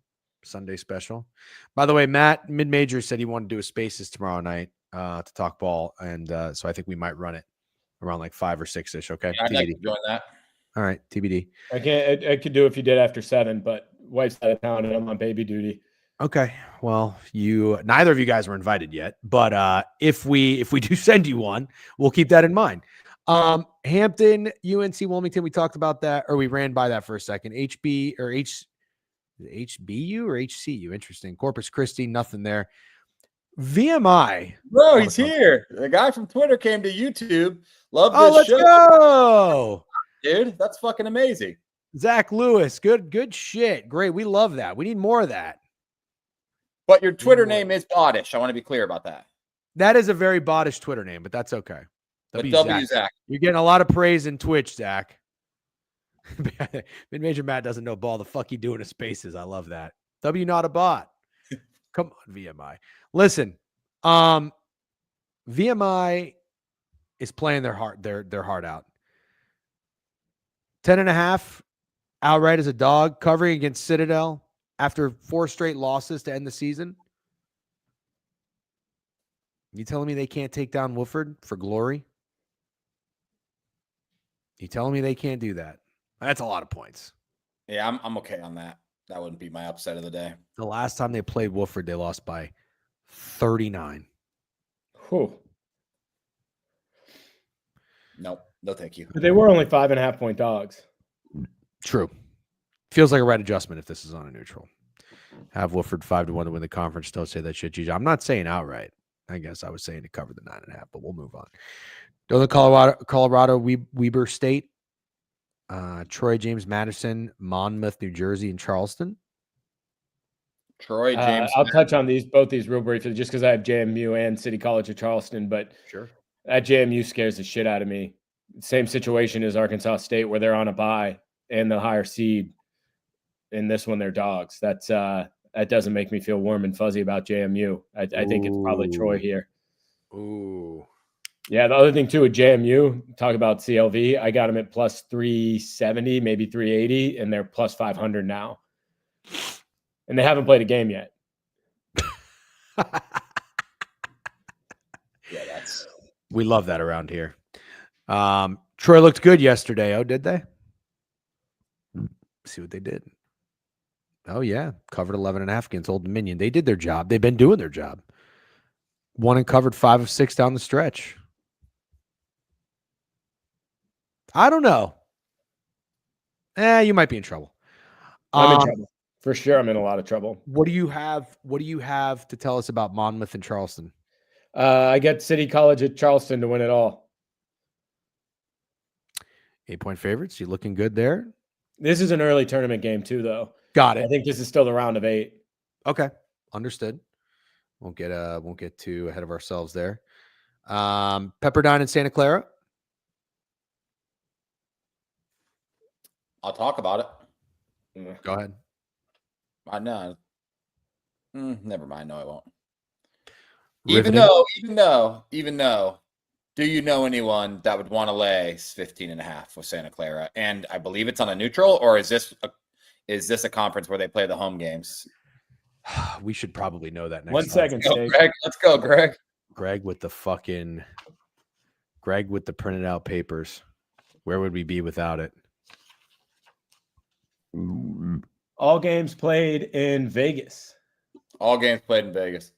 Sunday special. By the way, Matt Mid-Major said he wanted to do a Spaces tomorrow night to talk ball, and so I think we might run it around like 5 or 6-ish. Okay, yeah, I'd like to join that. All right, TBD. I could do if you did after 7, but wife's out of town and I'm on baby duty. Okay, well, neither of you guys were invited yet, but if we do send you one, we'll keep that in mind. Hampton, UNC Wilmington. We talked about that, or we ran by that for a second. HB or HBU or HCU. Interesting. Corpus Christi, nothing there. VMI. Bro, he's here. The guy from Twitter came to YouTube. Love this let's show. Go. Dude, that's fucking amazing. Zach Lewis. Good shit. Great. We love that. We need more of that. But your Twitter name is Bodish. I want to be clear about that. That is a very bodish Twitter name, but that's okay. Zach. You're getting a lot of praise in Twitch, Zach. Mid-Major Matt doesn't know ball. The fuck you doing to spaces. I love that. W not a bot. Come on, VMI. Listen, VMI is playing their heart out. 10.5 outright as a dog, covering against Citadel after 4 straight losses to end the season. You telling me they can't take down Woodford for glory? You telling me they can't do that? That's a lot of points. Yeah, I'm okay on that. That wouldn't be my upset of the day. The last time they played Woodford, they lost by 39. Whew. Nope. No, thank you. But they were only 5.5-point dogs. True. Feels like a right adjustment if this is on a neutral. Have Woodford 5-1 to win the conference. Don't say that shit, GG. I'm not saying outright. I guess I was saying to cover the 9.5, but we'll move on. Northern Colorado, Weber State, Troy James Madison, Monmouth, New Jersey, and Charleston. Troy James. I'll touch on both these real briefly, just because I have JMU and City College of Charleston. But sure, that JMU scares the shit out of me. Same situation as Arkansas State, where they're on a bye and the higher seed. In this one, they're dogs. That doesn't make me feel warm and fuzzy about JMU. I think it's probably Troy here. Ooh. Yeah, the other thing too with JMU, talk about CLV. I got them at plus 370, maybe 380, and they're plus 500 now. And they haven't played a game yet. Yeah, we love that around here. Troy looked good yesterday. Oh, did they? See what they did. Oh, yeah. Covered 11.5 against Old Dominion. They did their job. They've been doing their job. Won and covered 5 of 6 down the stretch. I don't know. You might be in trouble. I'm in trouble. For sure, I'm in a lot of trouble. What do you have to tell us about Monmouth and Charleston? I get City College at Charleston to win it all. 8-point favorites. You looking good there? This is an early tournament game too, though. Got it. I think this is still the round of 8. Okay, understood. Won't get too ahead of ourselves there. Pepperdine and Santa Clara. I'll talk about it. Go ahead. I know. Never mind. No, I won't. Riveting. Even though, do you know anyone that would want to lay 15.5 with Santa Clara? And I believe it's on a neutral, or is this a conference where they play the home games? We should probably know that next. 1 second, Greg. Let's go, Greg. Greg with the printed out papers. Where would we be without it? All games played in Vegas. All games played in Vegas.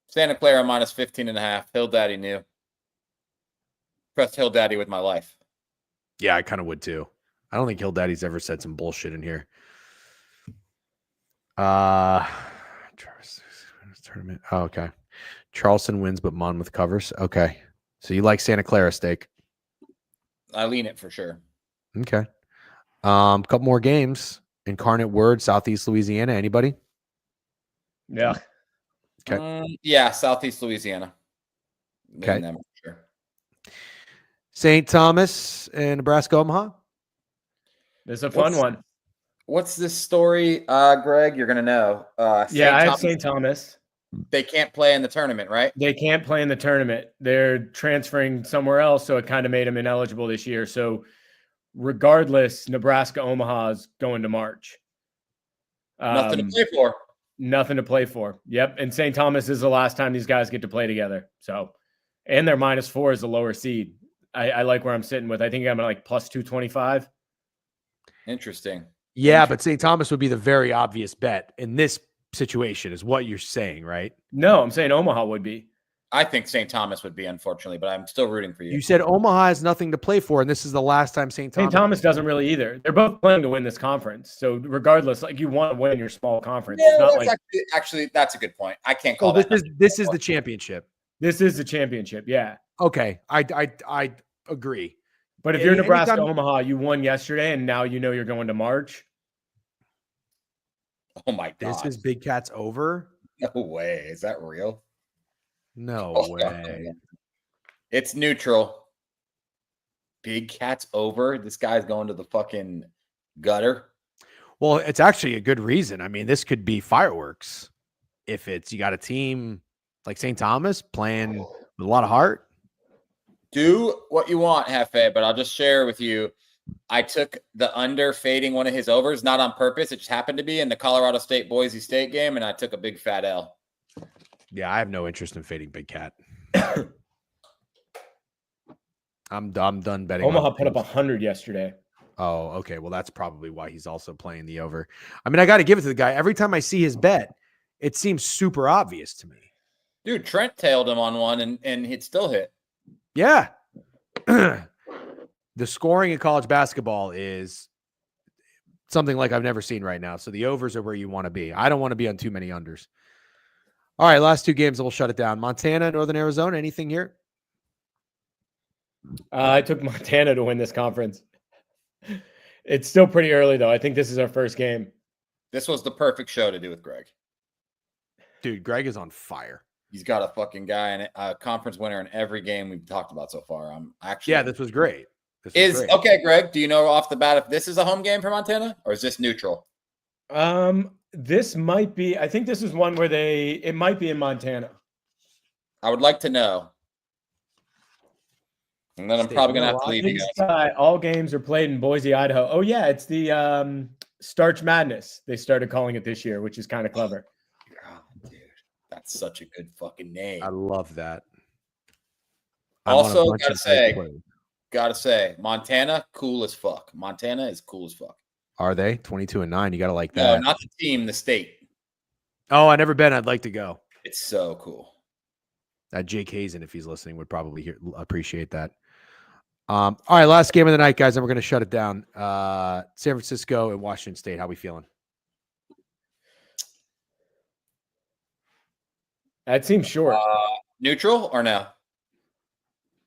Santa Clara minus 15.5. Hill Daddy knew. Pressed Hill Daddy with my life. Yeah, I kind of would too. I don't think Hill Daddy's ever said some bullshit in here. Tournament. Oh, okay. Charleston wins, but Monmouth covers. Okay. So you like Santa Clara stake? I lean it for sure. Okay. Couple more games. Incarnate Word, Southeast Louisiana. Anybody? Yeah. Okay. Yeah, Southeast Louisiana. Okay. Them, sure. St. Thomas and Nebraska Omaha. This is a fun one. What's this story, Greg? You're gonna know. I have St. Thomas. They can't play in the tournament, right? They can't play in the tournament. They're transferring somewhere else, so it kind of made them ineligible this year. So regardless, Nebraska Omaha is going to March. Nothing to play for. Nothing to play for. Yep. And St. Thomas is the last time these guys get to play together. So, and their -4 is the lower seed. I like where I'm sitting with. I think I'm at like plus 225. Interesting. Yeah, but St. Thomas would be the very obvious bet in this situation, is what you're saying, right? No, I'm saying Omaha would be. I think St. Thomas would be, unfortunately, but I'm still rooting for you. You said Omaha has nothing to play for, and this is the last time St. Thomas. St. Thomas doesn't really either. They're both playing to win this conference. So regardless, like you want to win your small conference. Yeah, it's not that's like actually that's a good point. I can't call that. This is the championship. This is the championship. Yeah. Okay. I agree. But if you're Nebraska Anytime- Omaha, you won yesterday, and now you know you're going to March. Oh my God. This is Big Cats over? No way. Is that real? No way. It's neutral. Big Cats over. This guy's going to the fucking gutter. Well, it's actually a good reason. I mean, this could be fireworks. If you got a team like St. Thomas playing with a lot of heart. Do what you want, Hefe, but I'll just share with you. I took the under fading one of his overs, not on purpose. It just happened to be in the Colorado State Boise State game, and I took a big fat L. Yeah, I have no interest in fading Big Cat. I'm done betting. Omaha put up 100 yesterday. Oh, okay. Well, that's probably why he's also playing the over. I mean, I got to give it to the guy. Every time I see his bet, it seems super obvious to me. Dude, Trent tailed him on one, and he'd still hit. Yeah. The scoring in college basketball is something like I've never seen right now. So the overs are where you want to be. I don't want to be on too many unders. All right, last two games, and we'll shut it down. Montana, Northern Arizona, anything here? I took Montana to win this conference. It's still pretty early, though. I think this is our first game. This was the perfect show to do with Greg. Dude, Greg is on fire. He's got a fucking guy and a conference winner in every game we've talked about so far. I'm actually this was great. Okay, Greg, do you know off the bat if this is a home game for Montana or is this neutral? This might be. I think this is one where it might be in Montana. I would like to know. And then I'm probably gonna have to leave you guys. All games are played in Boise, Idaho. Oh yeah, it's the Starch Madness. They started calling it this year, which is kind of clever. God, dude, that's such a good fucking name. I love that. Also, gotta say, Montana, cool as fuck. Montana is cool as fuck. Are they 22-9? You gotta like that. No, not the team, the state. Oh, I never been. I'd like to go. It's so cool. Jake Hazen, if he's listening, would probably appreciate that. All right, last game of the night, guys, and we're going to shut it down. San Francisco and Washington State. How we feeling? That seems short. Neutral or no?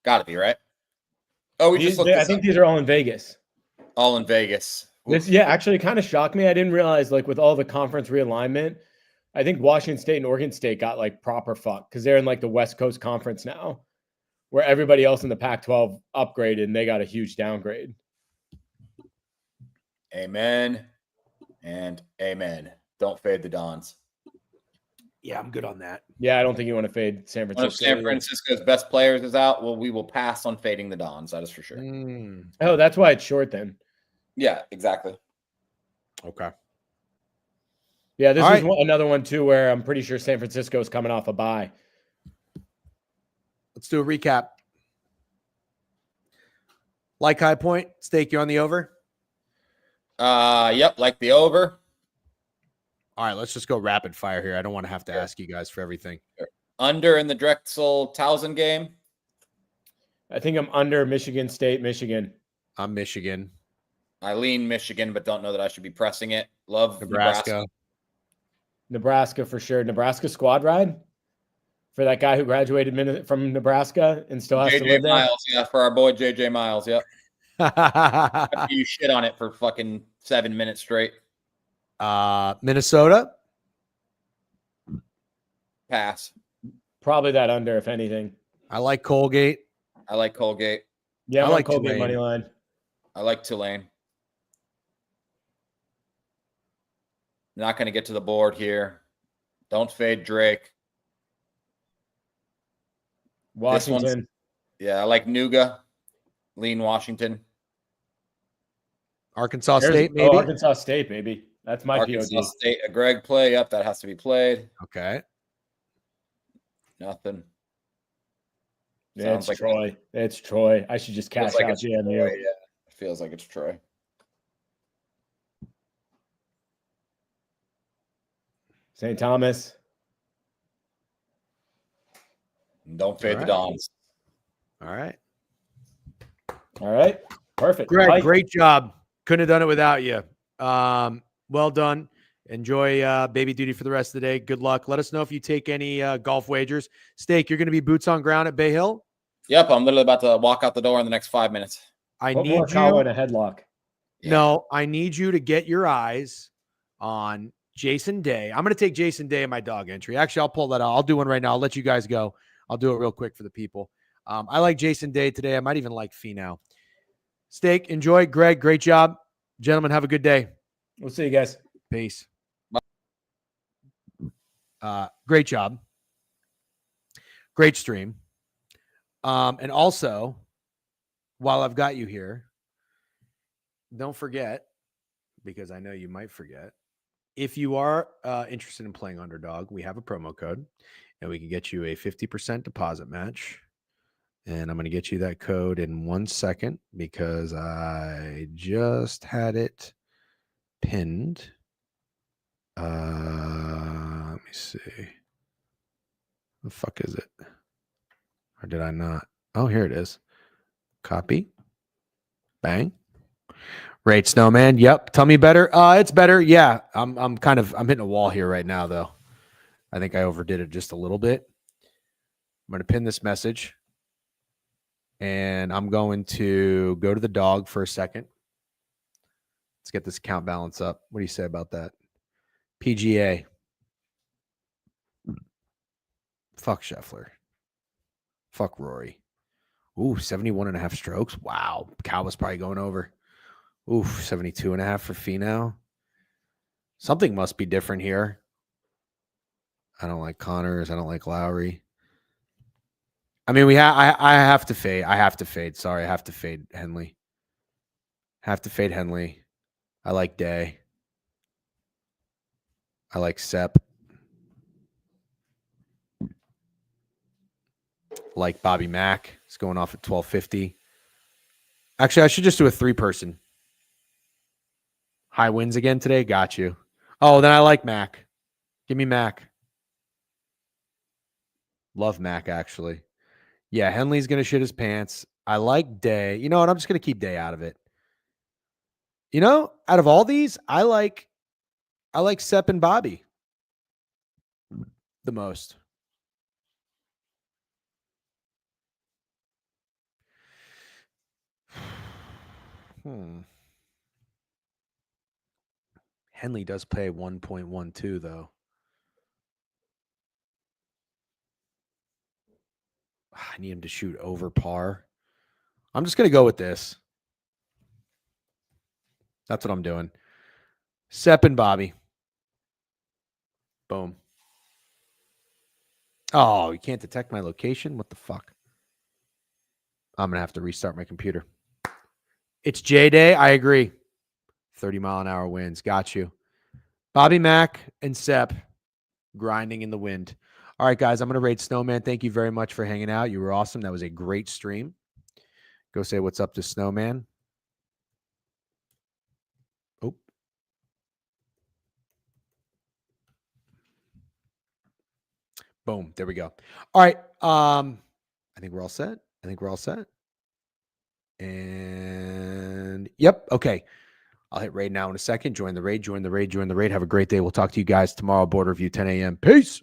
Got to be, right? Oh, I think these are all in Vegas. All in Vegas. Actually kind of shocked me. I didn't realize, like, with all the conference realignment, I think Washington State and Oregon State got like proper fuck because they're in like the West Coast Conference now, where everybody else in the Pac-12 upgraded and they got a huge downgrade. Amen and amen. Don't fade the Dons. Yeah, I'm good on that. Yeah, I don't think you want to fade San Francisco. One of San Francisco's best players is out. Well, we will pass on fading the Dons. That is for sure. Oh, that's why it's short then. Yeah, exactly. Okay. Yeah, this is another one too where I'm pretty sure San Francisco is coming off a bye. Let's do a recap. Like High Point, Steak, you on the over? Yep, like the over. All right, let's just go rapid fire here. I don't want to have to ask you guys for everything. Under in the Drexel Towson game. I think I'm under Michigan State, Michigan. I'm Michigan. I lean Michigan, but don't know that I should be pressing it. Love Nebraska. Nebraska for sure. Nebraska squad ride for that guy who graduated from Nebraska and still has to live there. Miles, yeah, for our boy JJ Miles. Yep. You shit on it for fucking 7 minutes straight. Minnesota. Pass. Probably that under, if anything. I like Colgate. I like Colgate. Yeah, I like Colgate money line. I like Tulane. Not going to get to the board here. Don't fade Drake. Washington. Yeah, I like Nuga. Lean Washington. Arkansas State, maybe? Arkansas State, baby. That's my Arkansas POD. State, a Greg play. Yep, that has to be played. Okay. Nothing. Yeah, it's like Troy. It's Troy. I should just cash out JMU. Troy, yeah. It feels like it's Troy. St. Thomas. Don't fade the Dons. All right. All right. Perfect. Greg, Mike. great job. Couldn't have done it without you. Well done. Enjoy baby duty for the rest of the day. Good luck. Let us know if you take any golf wagers. Steak, you're going to be boots on ground at Bay Hill? Yep, I'm literally about to walk out the door in the next 5 minutes. I need you in a headlock. Yeah. No, I need you to get your eyes on Jason Day. I'm going to take Jason Day in my dog entry. Actually, I'll pull that out. I'll do one right now. I'll let you guys go. I'll do it real quick for the people. I like Jason Day today. I might even like Finau. Steak, enjoy. Greg, great job. Gentlemen, have a good day. We'll see you guys. Peace. Great job. Great stream. And also, while I've got you here, don't forget, because I know you might forget, if you are interested in playing Underdog, we have a promo code, and we can get you a 50% deposit match. And I'm going to get you that code in 1 second because I just had it pinned. Let me see. The fuck is it? Or did I not? Oh, here it is. Copy. Bang. Right, Snowman. Yep. Tell me better. It's better. Yeah. I'm hitting a wall here right now, though. I think I overdid it just a little bit. I'm going to pin this message. And I'm going to go to the dog for a second. Let's get this account balance up. What do you say about that? PGA. Fuck Scheffler. Fuck Rory. Ooh, 71.5 strokes. Wow. Cal was probably going over. Ooh, 72.5 for Finau. Something must be different here. I don't like Connors. I don't like Lowry. I mean, I have to fade. I have to fade. Sorry, I have to fade Henley. Have to fade Henley. I like Day. I like Sepp. Like Bobby Mack. It's going off at 1250. Actually, I should just do a 3-person. High wins again today. Got you. Oh, then I like Mac. Give me Mac. Love Mac, actually. Yeah, Henley's going to shit his pants. I like Day. You know what? I'm just going to keep Day out of it. You know, out of all these, I like Sepp and Bobby the most. Henley does pay 1.12, though. I need him to shoot over par. I'm just going to go with this. That's what I'm doing. Sepp and Bobby. Boom. Oh, you can't detect my location? What the fuck? I'm going to have to restart my computer. It's J Day. I agree. 30-mile-an-hour winds. Got you. Bobby Mack and Sepp grinding in the wind. All right, guys, I'm going to rate Snowman. Thank you very much for hanging out. You were awesome. That was a great stream. Go say what's up to Snowman. Oh. Boom. There we go. All right. I think we're all set. And yep. Okay. I'll hit raid now in a second. Join the raid. Have a great day. We'll talk to you guys tomorrow. Board review, 10 a.m. Peace.